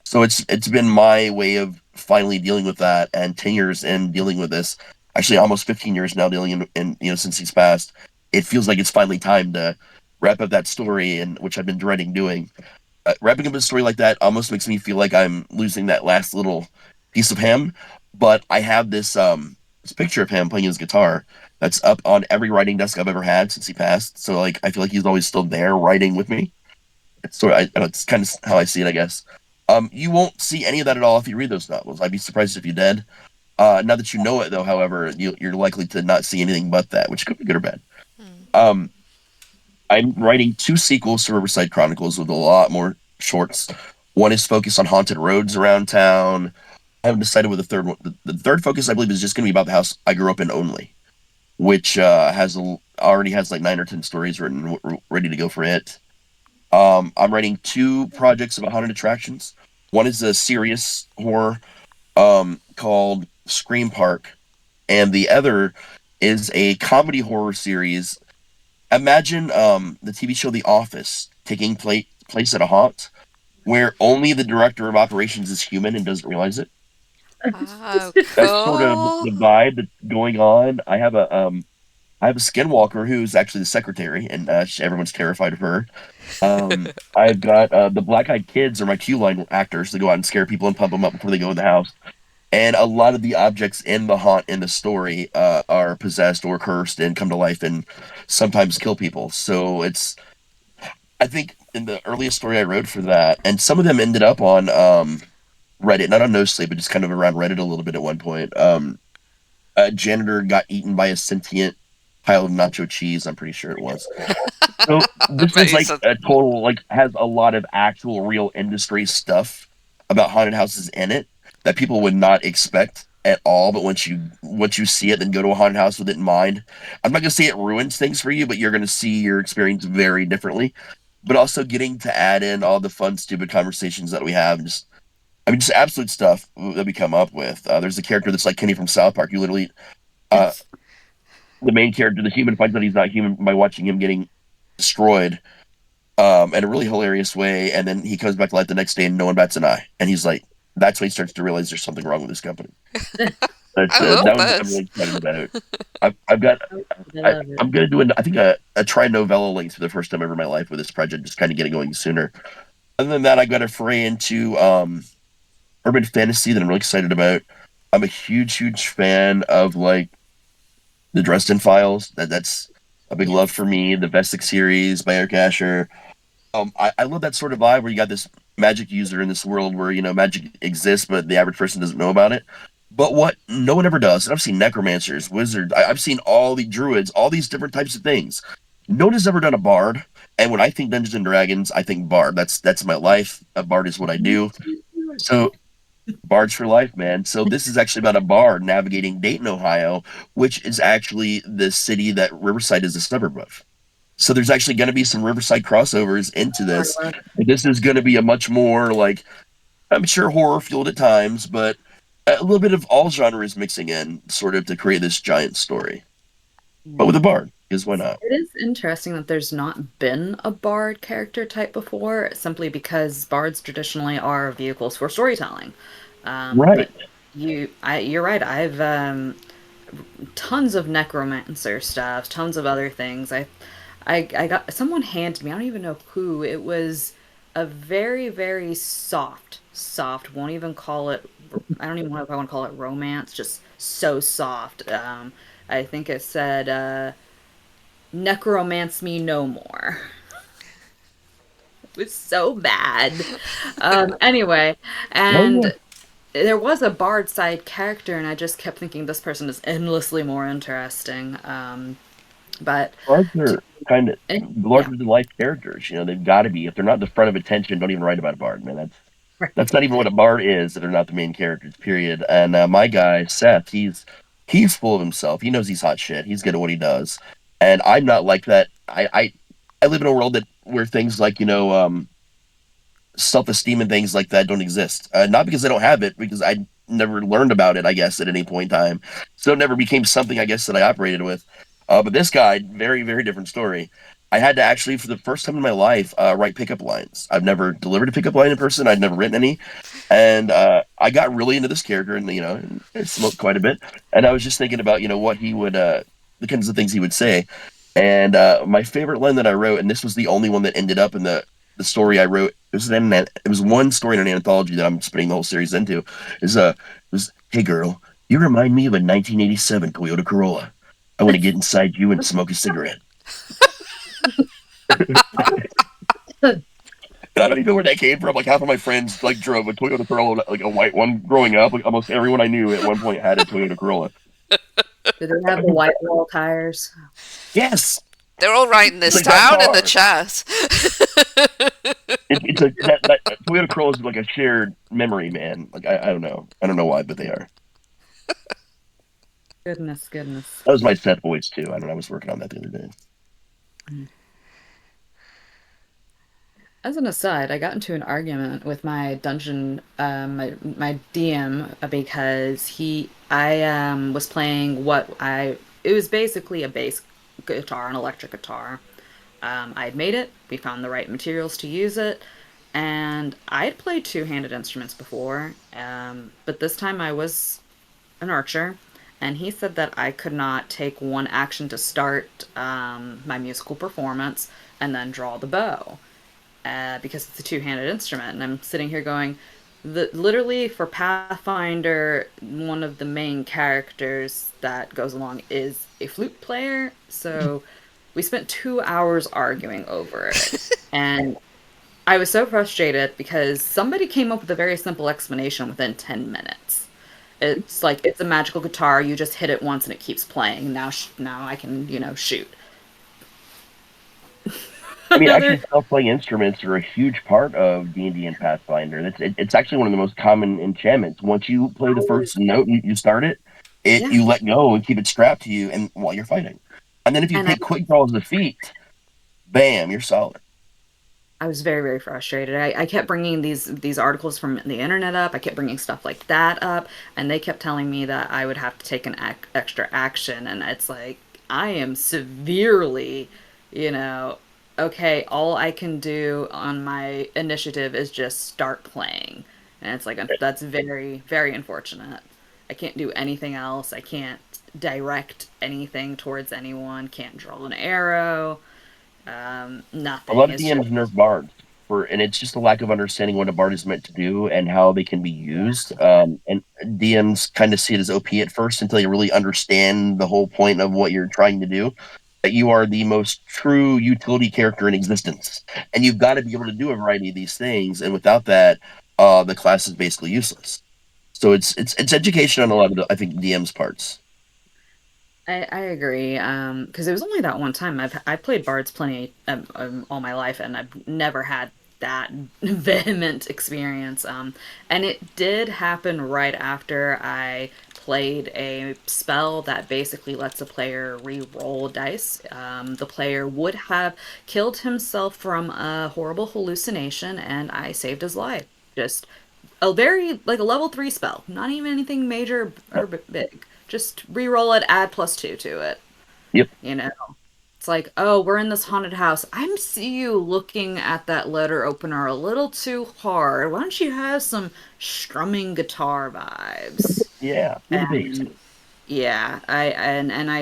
Speaker 2: So it's been my way of finally dealing with that, and 10 years in dealing with this, actually almost 15 years now dealing in since he's passed. It feels like it's finally time to wrap up that story, and which I've been dreading doing. Wrapping up a story like that almost makes me feel like I'm losing that last little piece of him. But I have this picture of him playing his guitar that's up on every writing desk I've ever had since he passed. So like I feel like he's always still there writing with me. It's kind of how I see it, I guess. You won't see any of that at all if you read those novels. I'd be surprised if you did. Now that you know it, though, however, you're likely to not see anything but that, which could be good or bad.
Speaker 3: Hmm.
Speaker 2: Um, I'm writing two sequels to Riverside Chronicles with a lot more shorts. One is focused on haunted roads around town. I haven't decided what the third one. The third focus, I believe, is just going to be about the house I grew up in only, which already has like 9 or 10 stories written, ready to go for it. I'm writing two projects about haunted attractions. One is a serious horror called Scream Park, and the other is a comedy horror series. Imagine the TV show The Office taking place at a haunt where only the director of operations is human and doesn't realize it.
Speaker 3: Oh,
Speaker 2: That's sort of
Speaker 3: cool.
Speaker 2: the vibe that's going on. I have a skinwalker who's actually the secretary, and everyone's terrified of her. I've got the black eyed kids are my queue line actors to go out and scare people and pump them up before they go in the house. And a lot of the objects in the haunt in the story are possessed or cursed and come to life and sometimes kill people. So I think in the earliest story I wrote for that, and some of them ended up on Reddit, not on No Sleep, but just kind of around Reddit a little bit at one point. A janitor got eaten by a sentient pile of nacho cheese. I'm pretty sure it was. So this is like
Speaker 3: Amazing.
Speaker 2: a total like has a lot of actual real industry stuff about haunted houses in it that people would not expect at all. But once you see it, then go to a haunted house with it in mind. I'm not gonna say it ruins things for you, but you're gonna see your experience very differently. But also getting to add in all the fun, stupid conversations that we have, and just absolute stuff that we come up with. There's a character that's like Kenny from South Park. You literally, uh, the main character, the human, finds out he's not human by watching him getting destroyed in a really hilarious way. And then he comes back to life the next day and no one bats an eye. And he's like, that's when he starts to realize there's something wrong with this company. But
Speaker 3: I love
Speaker 2: that one's I'm
Speaker 3: this.
Speaker 2: really excited about. I've got,
Speaker 1: I love it.
Speaker 2: I'm going to do, I think, a tri novella length for the first time ever in my life with this project, just kind of getting going sooner. Other than that, I got a foray into urban fantasy that I'm really excited about. I'm a huge, huge fan of like the Dresden Files. That's a big love
Speaker 1: Yes.
Speaker 2: for me. The Vesic series by Eric Asher. I love that sort of vibe where you got this magic user in this world where magic exists, but the average person doesn't know about it. But what no one ever does, and I've seen necromancers, wizards, I've seen all the druids, all these different types of things. No one has ever done a bard, and when I think Dungeons and Dragons, I think bard. That's my life. A bard is what I do. So bards for life, man. So this is actually about a bard navigating Dayton, Ohio, which is actually the city that Riverside is a suburb of. So there's actually going to be some Riverside crossovers into
Speaker 1: I
Speaker 2: this.
Speaker 1: love
Speaker 2: This is going to be a much more like I'm sure horror fueled at times, but a little bit of all genres mixing in, sort of to create this giant story. But with a
Speaker 1: it.
Speaker 2: bard, because why not?
Speaker 1: It is interesting that there's not been a bard character type before, simply because bards traditionally are vehicles for storytelling. But
Speaker 2: Right.
Speaker 1: you're right. I've tons of necromancer stuff, tons of other things. I got someone handed me. I don't even know who. It was a very, very soft. Won't even call it. I don't even know if I want to call it romance. Just so soft. I think it said. Necromance me no more. It was so bad. Anyway,
Speaker 2: Oh yeah.
Speaker 1: and there was a bard side character, and I just kept thinking this person is endlessly more interesting. But
Speaker 2: Bards
Speaker 1: to,
Speaker 2: are kind of
Speaker 1: yeah,
Speaker 2: larger than life characters. They've got to be. If they're not the front of attention, don't even write about a bard, man. That's
Speaker 1: right.
Speaker 2: not even what a bard is. If they're not the main characters. Period. And my guy Seth, he's full of himself. He knows he's hot shit. He's good at what he does. And I'm not like that. I live in a world that where things like self-esteem and things like that don't exist. Not because I don't have it, because I never learned about it, I guess, at any point in time. So it never became something, I guess, that I operated with. But this guy, very, very different story. I had to actually, for the first time in my life, write pickup lines. I've never delivered a pickup line in person. I'd never written any. And I got really into this character and I smoked quite a bit. And I was just thinking about, what he would, the kinds of things he would say. And my favorite line that I wrote, and this was the only one that ended up in the story I wrote. It was one story in an anthology that I'm splitting the whole series into. Hey girl, you remind me of a 1987 Toyota Corolla. I want to get inside you and smoke a cigarette. And I don't even know where that came from. Like half of my friends like drove a Toyota Corolla, like a white one growing up. Like almost everyone I knew at one point had a Toyota Corolla.
Speaker 1: Do they have the white wall tires?
Speaker 2: Yes,
Speaker 3: They're all writing
Speaker 2: it's
Speaker 3: this
Speaker 2: like that
Speaker 3: down in the
Speaker 2: car.
Speaker 3: chat.
Speaker 2: It's a that Toyota Corolla is like a shared memory, man. Like I don't know why, but they are.
Speaker 1: Goodness, goodness.
Speaker 2: That was my set voice too. I don't know. I was working on that the other day.
Speaker 1: As an aside, I got into an argument with my dungeon, my DM, because I was playing it was basically a bass guitar, an electric guitar. I had made it, we found the right materials to use it, and I had played two-handed instruments before, but this time I was an archer, and he said that I could not take one action to start my musical performance and then draw the bow because it's a two-handed instrument. And I'm sitting here going, literally for Pathfinder, one of the main characters that goes along is a flute player. So we spent 2 hours arguing over it, and I was so frustrated because somebody came up with a very simple explanation within 10 minutes. It's like it's a magical guitar. You just hit it once and it keeps playing. Now I can shoot.
Speaker 2: I mean,
Speaker 1: Another.
Speaker 2: actually, self-playing instruments are a huge part of D&D and Pathfinder. It's actually one of the most common enchantments. Once you play the
Speaker 1: Oh,
Speaker 2: first note, you start it,
Speaker 1: yeah.
Speaker 2: you let go and keep it strapped to you, and while you're fighting, and then if you
Speaker 1: And I
Speaker 2: take quick draws of the feet, bam, you're solid.
Speaker 1: I was very, very frustrated. I kept bringing these articles from the internet up. I kept bringing stuff like that up, and they kept telling me that I would have to take an extra action, and it's like I am severely, you know, okay. All I can do on my initiative is just start playing, and it's like that's very, very unfortunate. I can't do anything else. I can't direct anything towards anyone. Can't draw an arrow.
Speaker 2: A
Speaker 1: Nothing.
Speaker 2: lot of
Speaker 1: It's just
Speaker 2: DMs nerf bards and it's just a lack of understanding what a bard is meant to do and how they can be used. And DMs kind of see it as OP at first until you really understand the whole point of what you're trying to do. That you are the most true utility character in existence, and you've got to be able to do a variety of these things. And without that, the class is basically useless. So it's education on a lot of I think DM's parts.
Speaker 1: I agree. Because it was only that one time. I played bards plenty all my life, and I've never had that vehement experience. And it did happen right after I played a spell that basically lets a player re-roll dice. The player would have killed himself from a horrible hallucination, and I saved his life. Just a very like a level 3 spell, not even anything major or big. Just re-roll it, add +2 to it.
Speaker 2: Yep.
Speaker 1: You know, it's like, oh, we're in this haunted house. I'm see you looking at that letter opener a little too hard. Why don't you have some strumming guitar vibes?
Speaker 2: Yeah. Feel the bass.
Speaker 1: And yeah,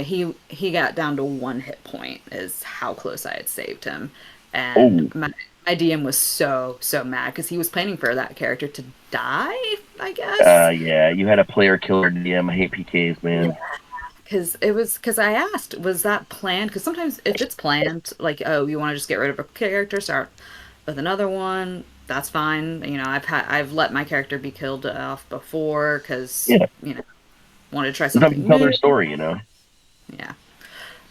Speaker 1: he got down to 1 hit point is how close I had saved him, and
Speaker 2: Oh,
Speaker 1: my DM was so mad because he was planning for that character to die, I guess.
Speaker 2: yeah. You had a player killer DM. I hate PKs,
Speaker 1: Yeah,
Speaker 2: man.
Speaker 1: because I asked, was that planned? Because sometimes if it's planned, like, oh, you want to just get rid of a character, start with another one, that's fine. I've let my character be killed off before because
Speaker 2: Yeah.
Speaker 1: wanted to try
Speaker 2: Sometimes you
Speaker 1: something
Speaker 2: tell their
Speaker 1: new.
Speaker 2: story.
Speaker 1: Yeah.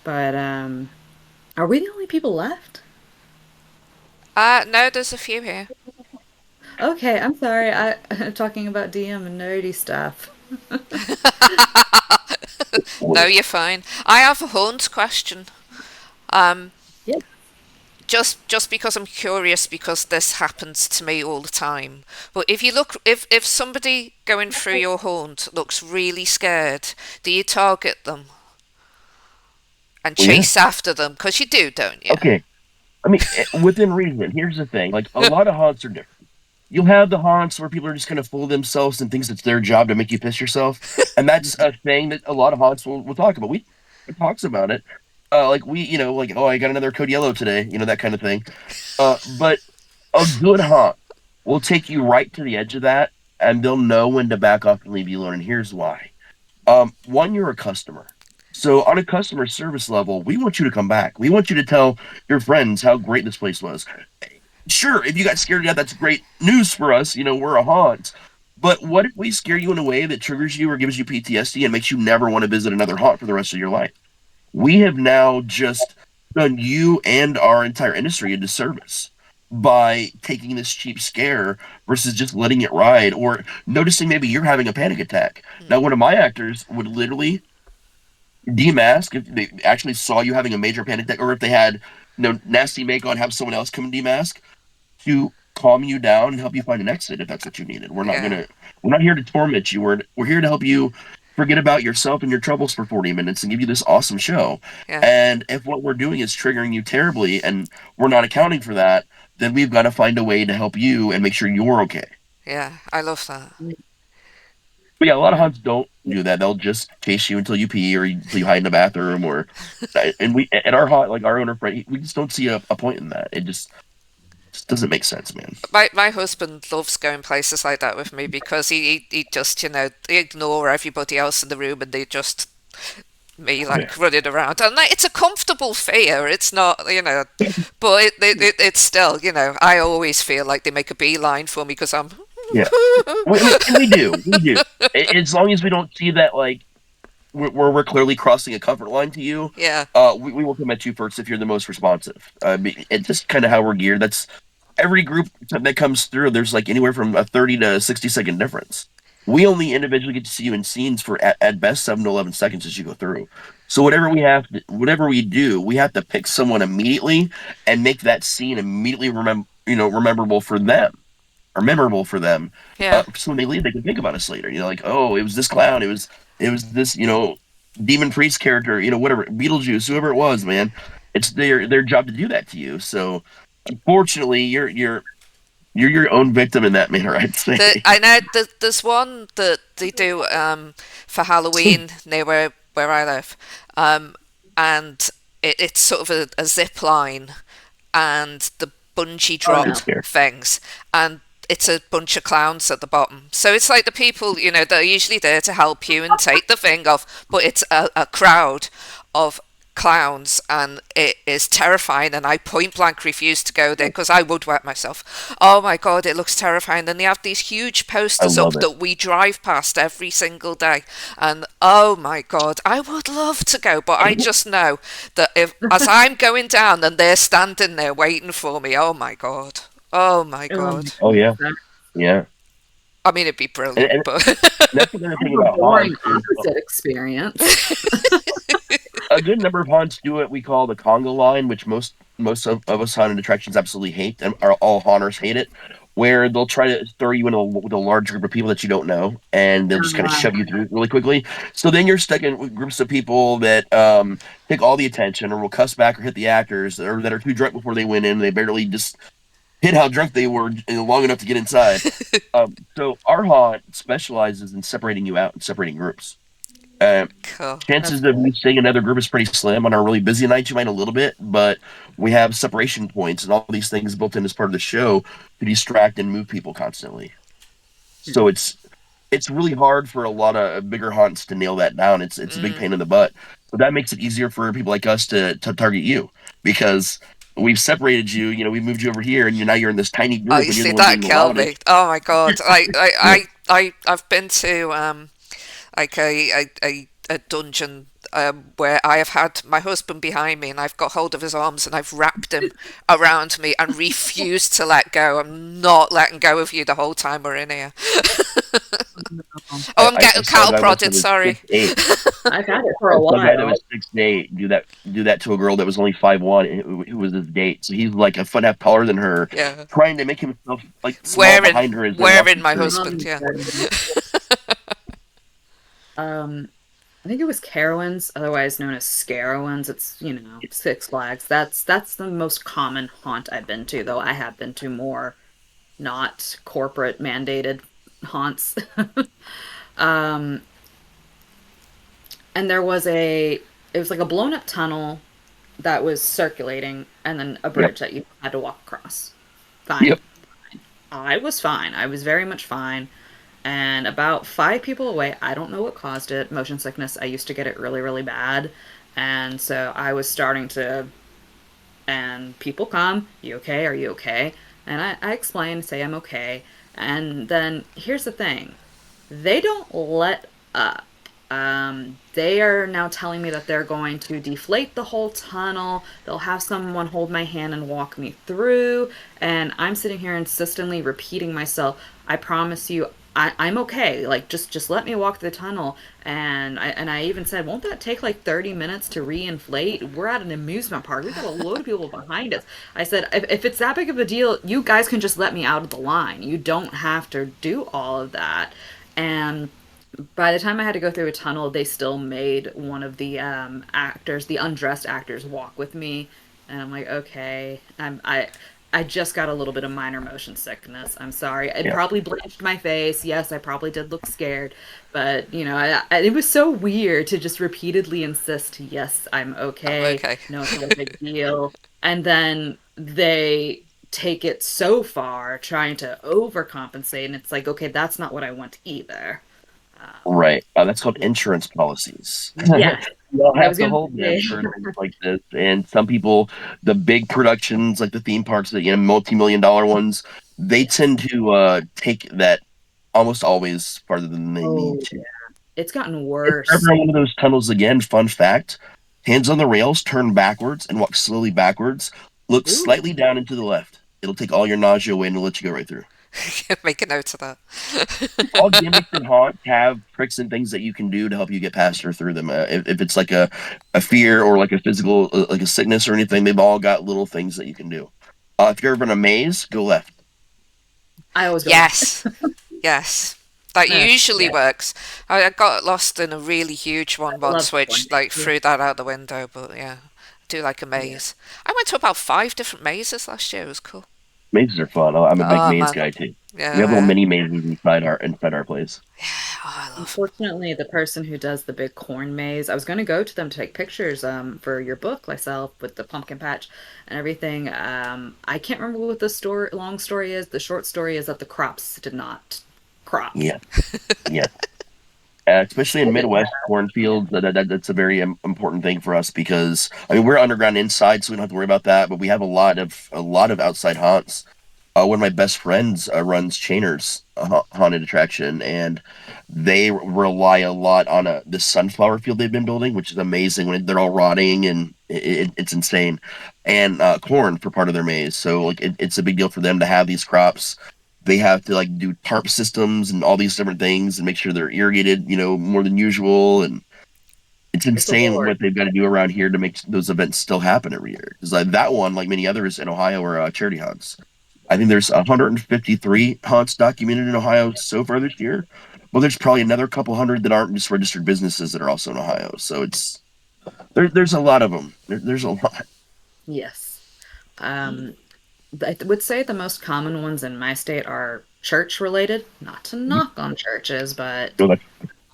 Speaker 1: But are we the only people left?
Speaker 3: No, there's a few here.
Speaker 1: Okay, I'm sorry. I'm talking about DM and nerdy stuff.
Speaker 3: No, you're fine. I have a haunt question. Um,
Speaker 1: Yeah.
Speaker 3: just because I'm curious, because this happens to me all the time. But if you look, if somebody going through your haunt looks really scared, do you target them and
Speaker 2: Well, yeah.
Speaker 3: chase after them? Because you do, don't you?
Speaker 2: Okay. I mean, within reason. Here's the thing: like a lot of haunts are different. You'll have the haunts where people are just kind of full of themselves and thinks it's their job to make you piss yourself, and that's a thing that a lot of haunts will talk about. We it talks about it, like like oh, I got another code yellow today, that kind of thing. But a good haunt will take you right to the edge of that, and they'll know when to back off and leave you alone. And here's why: one, you're a customer. So on a customer service level, we want you to come back. We want you to tell your friends how great this place was. Sure, if you got scared to death, that's great news for us. We're a haunt. But what if we scare you in a way that triggers you or gives you PTSD and makes you never want to visit another haunt for the rest of your life? We have now just done you and our entire industry a disservice by taking this cheap scare versus just letting it ride or noticing maybe you're having a panic attack. Now, one of my actors would literally demask if they actually saw you having a major panic attack or if they had nasty make on, have someone else come and demask to calm you down and help you find an exit if that's what you needed.
Speaker 3: Yeah,
Speaker 2: We're not here to torment you. We're here to help you forget about yourself and your troubles for 40 minutes and give you this awesome show.
Speaker 3: yeah,
Speaker 2: And if what we're doing is triggering you terribly and we're not accounting for that, then we've got to find a way to help you and make sure you're okay.
Speaker 3: yeah. I love that.
Speaker 2: But yeah, a lot of hunts don't do that. They'll just chase you until you pee or until you hide in the bathroom or and we at our haunt, like our owner friend, we just don't see a point in that. It just doesn't make sense, man.
Speaker 3: My husband loves going places like that with me because he just they ignore everybody else in the room and they just me
Speaker 2: Oh yeah.
Speaker 3: like running around, and like, it's a comfortable fear. It's not, but it's still, I always feel like they make a beeline for me because I'm
Speaker 2: Yeah. And we do. We do. As long as we don't see that, like, we're clearly crossing a comfort line to you,
Speaker 3: yeah,
Speaker 2: we will come at you first if you're the most responsive. It's just kind of how we're geared. That's every group that comes through. There's like anywhere from a 30 to 60-second difference. We only individually get to see you in scenes for at best 7 to 11 seconds as you go through. So whatever we do, we have to pick someone immediately and make that scene immediately rememberable for them are memorable for them.
Speaker 3: yeah.
Speaker 2: So when they leave, they can think about us later. Like, oh, it was this clown, it was this demon priest character, whatever Beetlejuice, whoever it was, man. It's their job to do that to you. So unfortunately, you're your own victim in that manner, I'd say.
Speaker 3: I know there's one that they do for Halloween near where I live, and it's sort of a zip line and the bungee
Speaker 1: Oh
Speaker 3: drop
Speaker 1: no.
Speaker 2: Good scare.
Speaker 3: things, and it's a bunch of clowns at the bottom. So it's like the people, that are usually there to help you and take the thing off, but it's a crowd of clowns, and it is terrifying, and I point blank refuse to go there because I would wet myself. Oh my god, it looks terrifying. And they have these huge
Speaker 2: I
Speaker 3: posters up
Speaker 2: love it.
Speaker 3: that we drive past every single day, and oh my god, I would love to go, but I just know that if as I'm going down and they're standing there waiting for me, oh my god, oh my
Speaker 1: Oh
Speaker 3: god.
Speaker 1: my
Speaker 2: Oh yeah,
Speaker 1: goodness.
Speaker 2: yeah.
Speaker 3: I mean, it'd be
Speaker 2: And,
Speaker 3: brilliant,
Speaker 2: and
Speaker 3: but
Speaker 2: that's the other thing
Speaker 1: A
Speaker 2: about
Speaker 1: boring
Speaker 2: haunts is
Speaker 1: opposite experience.
Speaker 2: a good number of haunts do what we call the conga line, which most of us haunted attractions absolutely hate, and all haunters hate it. Where they'll try to throw you in with a large group of people that you don't know, and they'll just kind of
Speaker 1: Uh,
Speaker 2: shove you through really quickly. So then you're stuck in with groups of people that take all the attention, or will cuss back or hit the actors, or that are too drunk before they went in. They barely just hit how drunk they were long enough to get inside. So our haunt specializes in separating you out and separating groups. Um,
Speaker 3: cool.
Speaker 2: Chances of you staying in another group is pretty slim. On our really busy nights, you might a little bit, but we have separation points and all these things built in as part of the show to distract and move people constantly. So it's really hard for a lot of bigger haunts to nail that down. It's a big
Speaker 3: Mm.
Speaker 2: pain in the butt. But that makes it easier for people like us to target you because we've separated you. We moved you over here, and you're in this tiny
Speaker 3: Oh,
Speaker 2: group,
Speaker 3: you
Speaker 2: and you're the
Speaker 3: see,
Speaker 2: one
Speaker 3: that
Speaker 2: being the
Speaker 3: killed me.
Speaker 2: loudest.
Speaker 3: Oh my god.
Speaker 2: Yeah.
Speaker 3: I've been to like a dungeon where I have had my husband behind me and I've got hold of his arms and I've wrapped him around me and refused to let go. I'm not letting go of you the whole time we're in here. Oh, I'm
Speaker 2: I
Speaker 3: getting
Speaker 2: saw a
Speaker 3: cattle
Speaker 2: guy once
Speaker 3: prodded,
Speaker 2: that was
Speaker 3: sorry.
Speaker 2: 6'8".
Speaker 1: I've had it for
Speaker 2: I
Speaker 1: a
Speaker 2: saw a guy that
Speaker 1: while.
Speaker 2: was 6'8" do that to a girl that was only 5'1", who was his date. So he's like a foot and a half taller than her,
Speaker 3: Yeah.
Speaker 2: trying to make himself like small
Speaker 3: Wearing,
Speaker 2: behind her as they're
Speaker 3: wearing
Speaker 2: walking
Speaker 3: my
Speaker 2: through.
Speaker 3: husband, yeah.
Speaker 1: Um, I think it was Carowinds, otherwise known as Scarowinds. It's, Six Flags. That's the most common haunt I've been to, though I have been to more not corporate mandated haunts. Um, and it was like a blown up tunnel that was circulating and then a
Speaker 2: Yep.
Speaker 1: bridge that you had to walk across. Fine.
Speaker 2: Yep.
Speaker 1: I was fine. I was very much fine. And about five people away, I don't know what caused it. Motion sickness. I used to get it really, really bad. And so I was starting to, and people come, you okay? Are you okay? And I explain, say I'm okay. And then here's the thing, they don't let up. They are now telling me that they're going to deflate the whole tunnel. They'll have someone hold my hand and walk me through. And I'm sitting here insistently repeating myself, I promise you, I'm okay. Like just let me walk through the tunnel. And I even said, won't that take like 30 minutes to reinflate? We're at an amusement park. We've got a load of people behind us. I said, if it's that big of a deal, you guys can just let me out of the line. You don't have to do all of that. And by the time I had to go through a tunnel, they still made one of the actors, the undressed actors, walk with me, and I'm like, okay, I just got a little bit of minor motion sickness. I'm sorry. It
Speaker 2: Yeah.
Speaker 1: probably blanched my face. Yes, I probably did look scared, but it was so weird to just repeatedly insist, yes, I'm
Speaker 3: I'm
Speaker 1: okay.
Speaker 3: okay.
Speaker 1: No, it's not a big deal, and then they take it so far trying to overcompensate, and it's like, okay, that's not what I want either.
Speaker 2: Right. That's called insurance policies.
Speaker 1: Yes,
Speaker 2: You don't
Speaker 1: I
Speaker 2: have
Speaker 1: was
Speaker 2: to
Speaker 1: going to
Speaker 2: hold them
Speaker 1: say.
Speaker 2: for things like this. And some people, the big productions like the theme parks, the multi-million dollar ones, they
Speaker 1: Yes.
Speaker 2: tend to take that almost always farther than they need
Speaker 1: Oh,
Speaker 2: to.
Speaker 1: it's gotten
Speaker 2: If you're
Speaker 1: worse.
Speaker 2: ever on one of those tunnels again, fun fact, hands on the rails, turn backwards and walk slowly backwards. Look
Speaker 1: Ooh,
Speaker 2: slightly down and to the left. It'll take all your nausea away and it'll let you go right through.
Speaker 3: Make a note of that.
Speaker 2: All gimmicks and haunts have tricks and things that you can do to help you get past or through them. If it's like a fear or like a physical, like a sickness or anything, they've all got little things that you can do. If you're ever in a maze, go left.
Speaker 1: I always go left.
Speaker 3: Yes, yes. That usually
Speaker 1: Yeah,
Speaker 3: works. I got lost in a really huge one
Speaker 1: I love
Speaker 3: once, which like
Speaker 1: going.
Speaker 3: threw that out the window. But yeah, I do like a
Speaker 1: Yeah.
Speaker 3: maze. I went to about five different mazes last year. It was cool.
Speaker 2: Mazes are fun. I'm a big
Speaker 3: Oh
Speaker 2: maze
Speaker 3: man,
Speaker 2: guy too. We have little
Speaker 3: yeah,
Speaker 2: mini mazes inside our place.
Speaker 3: oh, I love them.
Speaker 1: Unfortunately, the person who does the big corn maze, I was going to go to them to take pictures for your book myself with the pumpkin patch and everything. I can't remember what the long story is. The short story is that the crops did not crop.
Speaker 2: Yeah, yeah. Especially in
Speaker 1: I did
Speaker 2: Midwest cornfields, that's a very important thing for us because I mean we're underground inside, so we don't have to worry about that. But we have a lot of outside haunts. One of my best friends runs Chainers, haunted attraction, and they rely a lot on this sunflower field they've been building, which is amazing when they're all rotting and it's insane. And corn for part of their maze, so like it's a big deal for them to have these crops. They have to like do tarp systems and all these different things and make sure they're irrigated, more than usual. And it's
Speaker 1: It's a
Speaker 2: insane
Speaker 1: horde.
Speaker 2: what they've got to do around here to make those events still happen every year. Because that one, like many others in Ohio, are charity hunts. I think there's 153 haunts documented in Ohio so far this year. Well, there's probably another couple hundred that aren't just registered businesses that are also in Ohio. So there's a lot of them. There's a lot.
Speaker 1: Yes. Um, I would say the most common ones in my state are church related. Not to knock on churches, but
Speaker 2: So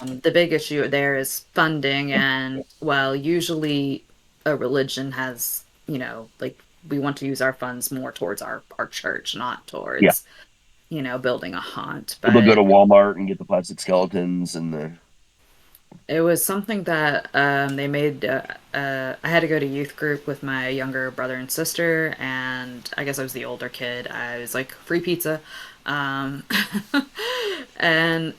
Speaker 1: the big issue there is funding. And well, usually a religion has, like we want to use our funds more towards our church, not
Speaker 2: yeah,
Speaker 1: towards, building a haunt.
Speaker 2: they'll go
Speaker 1: But
Speaker 2: to Walmart and get the plastic skeletons and the
Speaker 1: it was something that they made. I had to go to youth group with my younger brother and sister, and I guess I was the older kid. I was like, free pizza. Um, and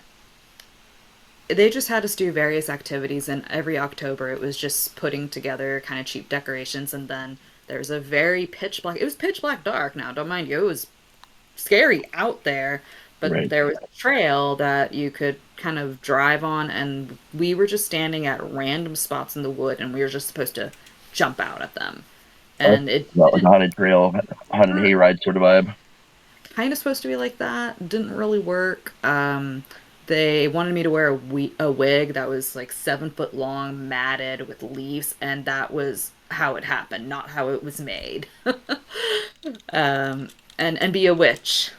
Speaker 1: they just had us do various activities, and every October it was just putting together kind of cheap decorations, and then there's a very pitch black. It was pitch black dark now. Don't mind you. It was scary out there, but
Speaker 2: Right.
Speaker 1: there was a trail that you could kind of drive on, and we were just standing at random spots in the wood, and we were just supposed to jump out at them.
Speaker 2: That's
Speaker 1: And it
Speaker 2: not like a
Speaker 1: didn't
Speaker 2: haunted trail, haunted
Speaker 1: work.
Speaker 2: hayride sort of vibe.
Speaker 1: Kind of supposed to be like that. Didn't really work. They wanted me to wear a wig that was like 7 foot long, matted with leaves, and that was how it happened, not how it was made. And be a witch.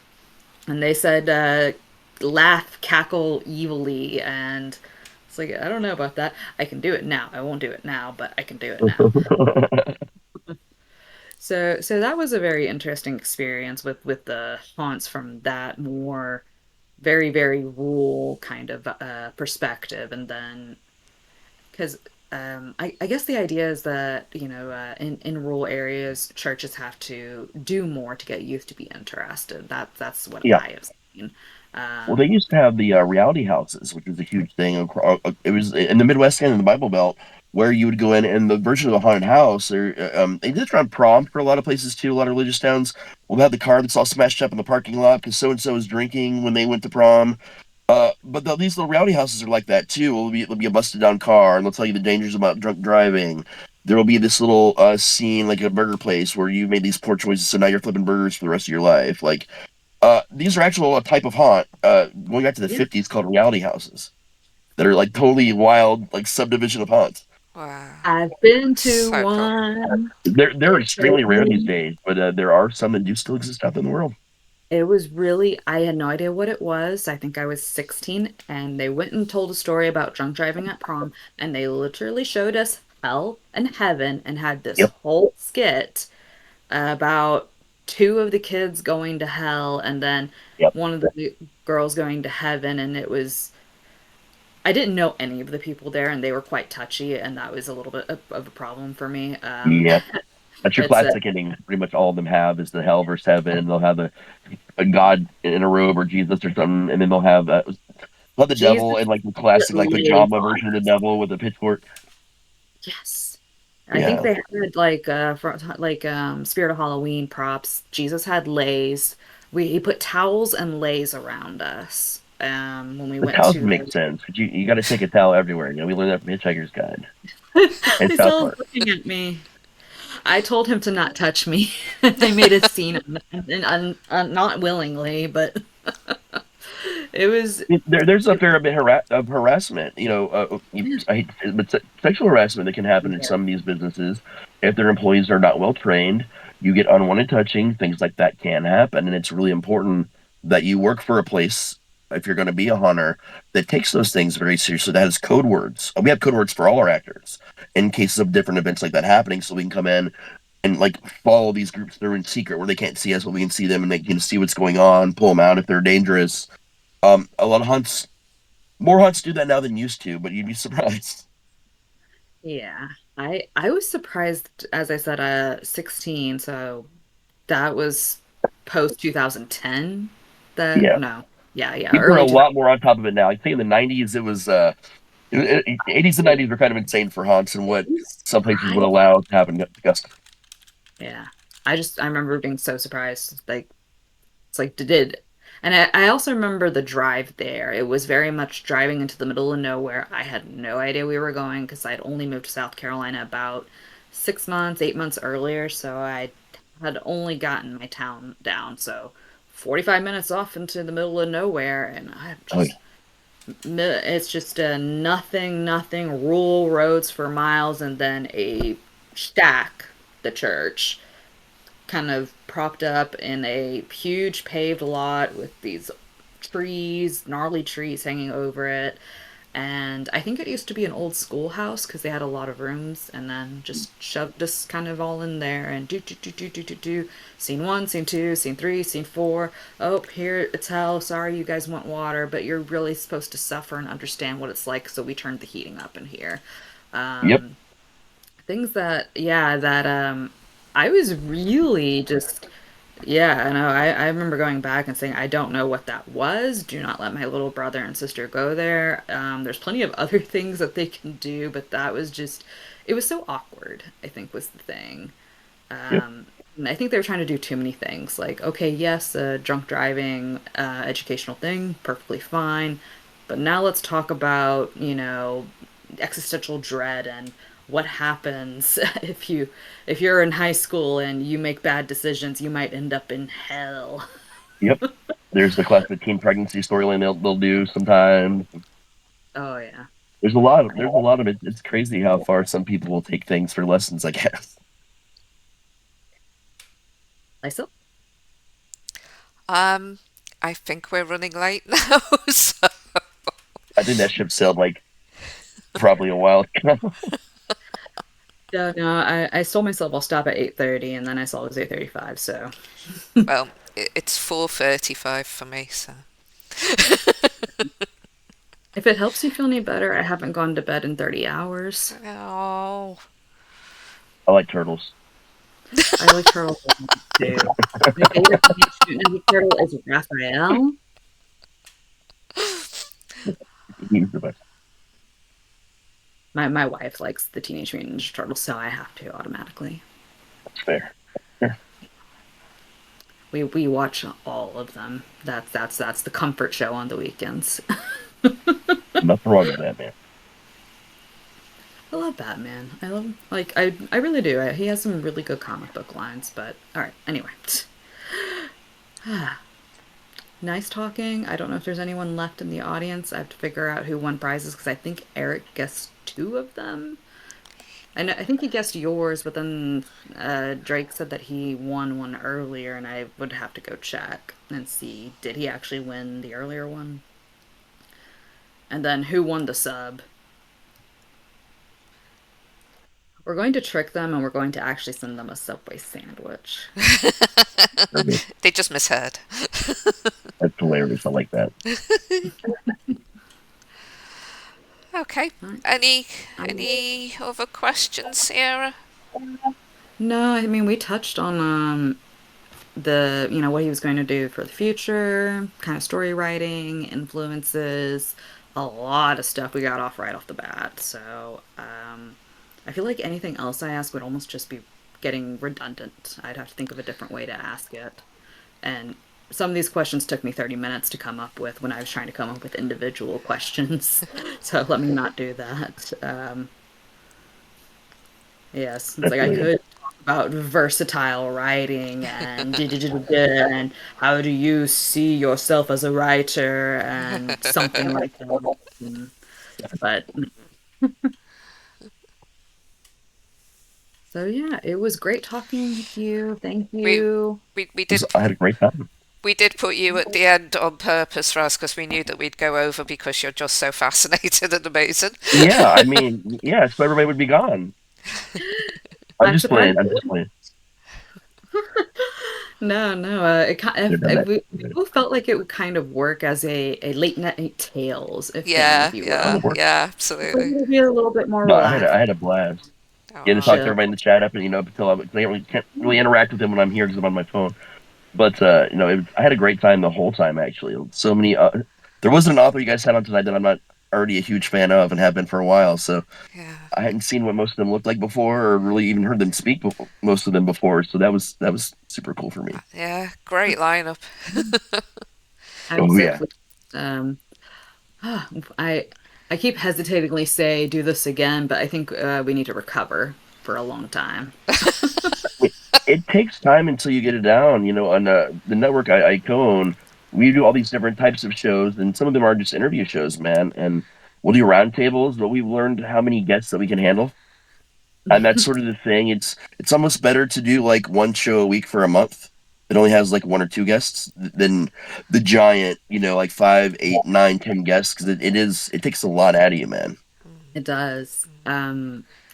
Speaker 1: And they said, laugh, cackle evilly, and it's like I don't know about that. I can do it now. I won't do it now, but I can do it now. So that was a very interesting experience with the haunts from that more very rural kind of perspective, and then because I guess the idea is that in rural areas churches have to do more to get youth to be interested. That's what
Speaker 2: Yeah.
Speaker 1: I have seen.
Speaker 2: Well, they
Speaker 1: Um,
Speaker 2: used to have the reality houses, which was a huge thing. It was in the Midwest and in the Bible Belt, where you would go in, and the version of a haunted house. They did it around prom for a lot of places too. A lot of religious towns will have the car that's all smashed up in the parking lot because so and so was drinking when they went to prom. These little rowdy houses are like that too. It'll be a busted down car, and they'll tell you the dangers about drunk driving. There will be this little scene like a burger place where you made these poor choices, so now you're flipping burgers for the rest of your life. Like these are actual a type of haunt going back to the
Speaker 1: yeah,
Speaker 2: 50s called reality houses that are like totally wild, like subdivision of haunts.
Speaker 3: Wow.
Speaker 1: I've been to
Speaker 3: So cool.
Speaker 1: one.
Speaker 2: They're
Speaker 1: It
Speaker 2: extremely rare these
Speaker 1: totally
Speaker 2: days, but there are some that do still exist out there in the world.
Speaker 1: It was really, I had no idea what it was. I think I was 16, and they went and told a story about drunk driving at prom, and they literally showed us hell and heaven and had this
Speaker 2: Yep,
Speaker 1: whole skit about two of the kids going to hell and then
Speaker 2: yep.
Speaker 1: one of the girls going to heaven. And it was, I didn't know any of the people there, and they were quite touchy, and that was a little bit of a problem for me.
Speaker 2: Yeah, that's your
Speaker 1: It's a
Speaker 2: classic ending. Pretty much all of them have is the hell versus heaven. They'll have a god in a robe or Jesus or something, and then they'll have the devil
Speaker 1: Jesus
Speaker 2: and like the classic like
Speaker 1: lives
Speaker 2: pajama
Speaker 1: on.
Speaker 2: version of the devil with a pitchfork.
Speaker 1: Yes. I think
Speaker 2: Yeah,
Speaker 1: they had like Spirit of Halloween props. Jesus had lays. He put towels and lays around us when we
Speaker 2: the
Speaker 1: went
Speaker 2: towels
Speaker 1: to
Speaker 2: make
Speaker 1: the
Speaker 2: sense because you got to take a towel everywhere. We learned that from Hitchhiker's Guide and
Speaker 1: He
Speaker 2: South
Speaker 1: still is
Speaker 2: Park.
Speaker 1: looking at me. I told him to not touch me. I made a scene not willingly, but it was
Speaker 2: There's a
Speaker 1: it,
Speaker 2: fair bit of harassment. I hate to say it, but sexual harassment that can happen in
Speaker 1: yeah.
Speaker 2: some of these businesses if their employees are not well trained. You get unwanted touching, things like that can happen, and it's really important that you work for a place if you're going to be a hunter that takes those things very seriously. That has code words. We have code words for all our actors in cases of different events like that happening, so we can come in and like follow these groups through in secret where they can't see us, but we can see them and they can see what's going on, pull them out if they're dangerous. A lot of more hunts do that now than used to, but you'd be surprised.
Speaker 1: Yeah. I was surprised, as I said, 16, so that was post 2010. That
Speaker 2: Yeah,
Speaker 1: no. Yeah,
Speaker 2: people are a
Speaker 1: early
Speaker 2: lot
Speaker 1: 2000s.
Speaker 2: more on top of it now. I think in the '90s it was 80s and '90s were kind of insane for hunts and what some places would
Speaker 1: Surprised.
Speaker 2: allow to happen to Augusta.
Speaker 1: Yeah. I remember being so surprised. Like it's like did and I also remember the drive there. It was very much driving into the middle of nowhere. I had no idea we were going because I'd only moved to South Carolina about 6 months, 8 months earlier, so I had only gotten my town down. So 45 minutes off into the middle of nowhere, and I
Speaker 2: Oh yeah,
Speaker 1: just it's just nothing, rural roads for miles, and then a shack, the church kind of propped up in a huge paved lot with these trees, gnarly trees hanging over it. And I think it used to be an old schoolhouse because they had a lot of rooms, and then just shoved us kind of all in there and do. Scene one, scene two, scene three, scene four. Oh, here it's hell. Sorry, you guys want water, but you're really supposed to suffer and understand what it's like. So we turned the heating up in here.
Speaker 2: yep.
Speaker 1: Things that, yeah, that I was really just Yeah, I know. I remember going back and saying, I don't know what that was. Do not let my little brother and sister go there. There's plenty of other things that they can do, but that was just, it was so awkward, I think was the thing.
Speaker 2: Yep.
Speaker 1: And I think they were trying to do too many things. Like, okay, yes, drunk driving, educational thing, perfectly fine. But now let's talk about, existential dread and what happens if you're in high school and you make bad decisions, you might end up in hell.
Speaker 2: Yep. There's the classic teen pregnancy storyline they'll do sometimes.
Speaker 1: Oh yeah.
Speaker 2: There's a lot of it. It's crazy how far some people will take things for lessons, I guess.
Speaker 1: Lisa?
Speaker 3: Um, I think we're running late now. So,
Speaker 2: I think that ship sailed like probably a while ago.
Speaker 1: Yeah, no, I told myself I'll stop at 8:30 and then I saw it was 8:35, so
Speaker 3: well, it's 4:35 for me. So,
Speaker 1: if it helps you feel any better, I haven't gone to bed in 30 hours.
Speaker 3: oh,
Speaker 2: I like turtles.
Speaker 1: I like turtles too. My favorite Teenage Mutant Ninja Turtle is Raphael.
Speaker 2: He's the best.
Speaker 1: My wife likes the Teenage Mutant Ninja Turtles, so I have to automatically.
Speaker 2: That's fair. Yeah,
Speaker 1: We watch all of them. That's the comfort show on the weekends.
Speaker 2: nothing wrong with that, man.
Speaker 1: I love Batman. I love like I really do. He has some really good comic book lines, but all right, anyway. Nice talking. I don't know if there's anyone left in the audience. I have to figure out who won prizes because I think Eric guessed two of them. I think he guessed yours, but then Drake said that he won one earlier, and I would have to go check and see did he actually win the earlier one, and then who won the sub. We're going to trick them, and we're going to actually send them a Subway sandwich.
Speaker 2: Okay.
Speaker 3: they just misheard.
Speaker 2: That's hilarious. I like that.
Speaker 3: Okay.
Speaker 1: All right.
Speaker 3: Any
Speaker 1: Um,
Speaker 3: any other questions, Sarah?
Speaker 1: no, I mean we touched on the what he was going to do for the future, kind of story writing, influences, a lot of stuff we got off right off the bat. So I feel like anything else I ask would almost just be getting redundant. I'd have to think of a different way to ask it. And some of these questions took me 30 minutes to come up with when I was trying to come up with individual questions. So let me not do that. Yes, it's like I
Speaker 2: Definitely.
Speaker 1: could talk about versatile writing and how do you see yourself as a writer and something like that. Mm, But so yeah, it was great talking with you. Thank
Speaker 3: We
Speaker 1: you.
Speaker 3: we did
Speaker 2: I had a great time.
Speaker 3: we did put you at the end on purpose, Raz, because we knew that we'd go over because you're just so fascinated and amazing.
Speaker 2: Yeah, I mean, yeah, so everybody would be gone. I'm
Speaker 1: I'm
Speaker 2: just
Speaker 1: surprised.
Speaker 2: playing. I'm just playing.
Speaker 1: No, no. It
Speaker 2: Should
Speaker 1: kind
Speaker 2: have done that.
Speaker 1: we both felt like it would kind of work as a late night tales thing, if
Speaker 3: Yeah,
Speaker 1: you
Speaker 2: That
Speaker 3: yeah,
Speaker 2: would
Speaker 1: will.
Speaker 2: work.
Speaker 3: yeah,
Speaker 1: It's a
Speaker 3: absolutely.
Speaker 1: little bit, a little bit more
Speaker 2: No,
Speaker 1: relaxed,
Speaker 2: I had a blast. Getting to talk to
Speaker 3: Oh,
Speaker 1: chill.
Speaker 2: everybody in the chat up, and until can't really interact with them when I'm here because I'm on my phone. But I had a great time the whole time. Actually, so many. There wasn't an author you guys had on tonight that I'm not already a huge fan of and have been for a while. So
Speaker 3: yeah,
Speaker 2: I hadn't seen what most of them looked like before, or really even heard them speak most of them before. So that was super cool for me.
Speaker 3: yeah. Great lineup.
Speaker 1: I'm
Speaker 2: Oh
Speaker 1: so
Speaker 2: yeah,
Speaker 1: pleased. Um, I I keep hesitatingly say do this again, but I think we need to recover for a long time.
Speaker 2: it takes time until you get it down. On the network I co-own, we do all these different types of shows, and some of them are just interview shows, man. And we'll do roundtables, but we've learned how many guests that we can handle, and that's sort of the thing. It's almost better to do like one show a week for a month that only has like one or two guests than the giant, like five, eight, nine, 10 guests, because it takes a lot out of you, man.
Speaker 1: It does.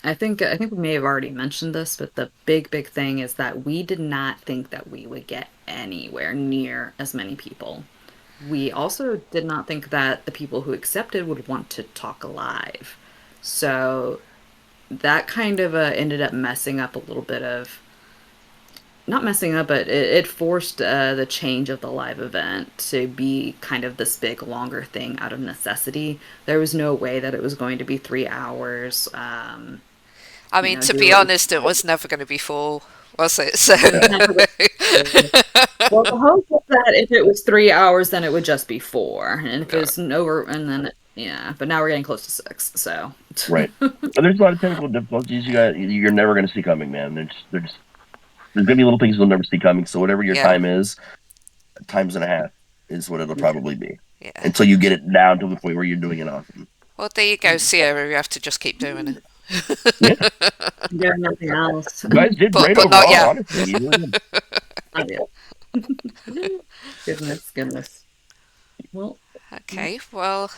Speaker 1: I think we may have already mentioned this, but the big thing is that we did not think that we would get anywhere near as many people. We also did not think that the people who accepted would want to talk live. So that kind of ended up messing up a little bit of not messing up, but it forced the change of the live event to be kind of this big, longer thing out of necessity. There was no way that it was going to be 3 hours.
Speaker 3: I
Speaker 1: You
Speaker 3: mean,
Speaker 1: know,
Speaker 3: to
Speaker 1: do
Speaker 3: be
Speaker 1: what we
Speaker 3: honest, it was never going to be full, was it? So,
Speaker 1: never really. Well, the hope was that if it was 3 hours, then it would just be four, and if
Speaker 3: no.
Speaker 1: it's over, and then yeah. But now we're getting close to six, so
Speaker 2: Right. But there's a lot of technical difficulties you're never going to see coming, man. There's going to be little things you'll never see coming. So whatever your
Speaker 3: Yeah,
Speaker 2: time is, times and a half is what it'll
Speaker 1: yeah,
Speaker 2: probably be
Speaker 3: yeah.
Speaker 2: until you get it down to the point where you're doing it awesome.
Speaker 3: Well, there you go, Sierra. You have to just keep doing it.
Speaker 2: Yeah,
Speaker 1: there's nothing else.
Speaker 2: you guys did
Speaker 3: But
Speaker 2: great
Speaker 3: not
Speaker 2: overall.
Speaker 3: yet.
Speaker 2: Honestly, you really did.
Speaker 1: Not yet. Goodness, goodness. Well,
Speaker 3: Okay, well,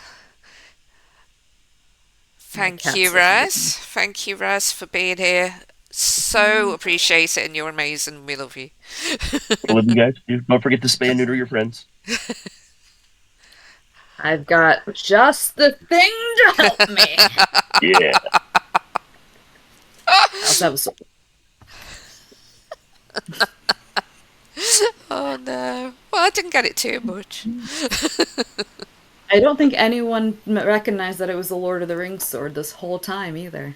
Speaker 1: my
Speaker 3: thank you,
Speaker 1: cat's just getting.
Speaker 3: Raz. Thank you, Raz, for being here. So appreciate it, and you're amazing. We love you.
Speaker 2: I love you guys. Don't forget to spay and neuter your friends.
Speaker 1: I've got just the thing to help me.
Speaker 2: Yeah.
Speaker 1: That was
Speaker 3: Oh no. Well, I didn't get it too much.
Speaker 1: I don't think anyone recognized that it was the Lord of the Rings sword this whole time either.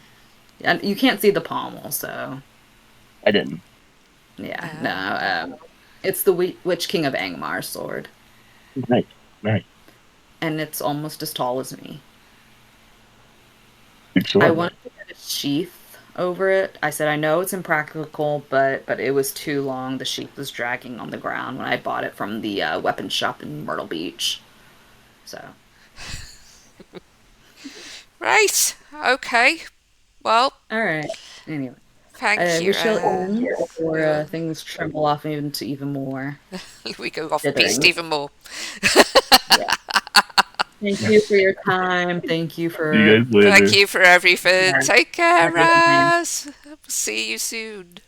Speaker 1: And you can't see the pommel, so
Speaker 2: I didn't.
Speaker 1: yeah,
Speaker 3: Um,
Speaker 1: no. It's the Witch King of Angmar's sword,
Speaker 2: Nice. Nice.
Speaker 1: and it's almost as tall as me.
Speaker 2: Good
Speaker 1: I
Speaker 2: sword.
Speaker 1: wanted to get a sheath over it. I said I know it's impractical, but it was too long. The sheath was dragging on the ground when I bought it from the weapon shop in Myrtle Beach. So,
Speaker 3: right. Okay. Well,
Speaker 1: all right. Anyway,
Speaker 3: thank you,
Speaker 1: we shall end before
Speaker 3: yeah.
Speaker 1: things tremble off into even more
Speaker 3: We go off beast
Speaker 1: dithering.
Speaker 3: even more.
Speaker 1: Yeah. Thank you for your time. Thank you
Speaker 2: See you
Speaker 1: for
Speaker 2: guys
Speaker 3: Thank
Speaker 2: later.
Speaker 3: you for everything. Take care,
Speaker 1: everything.
Speaker 3: Raz. See you soon.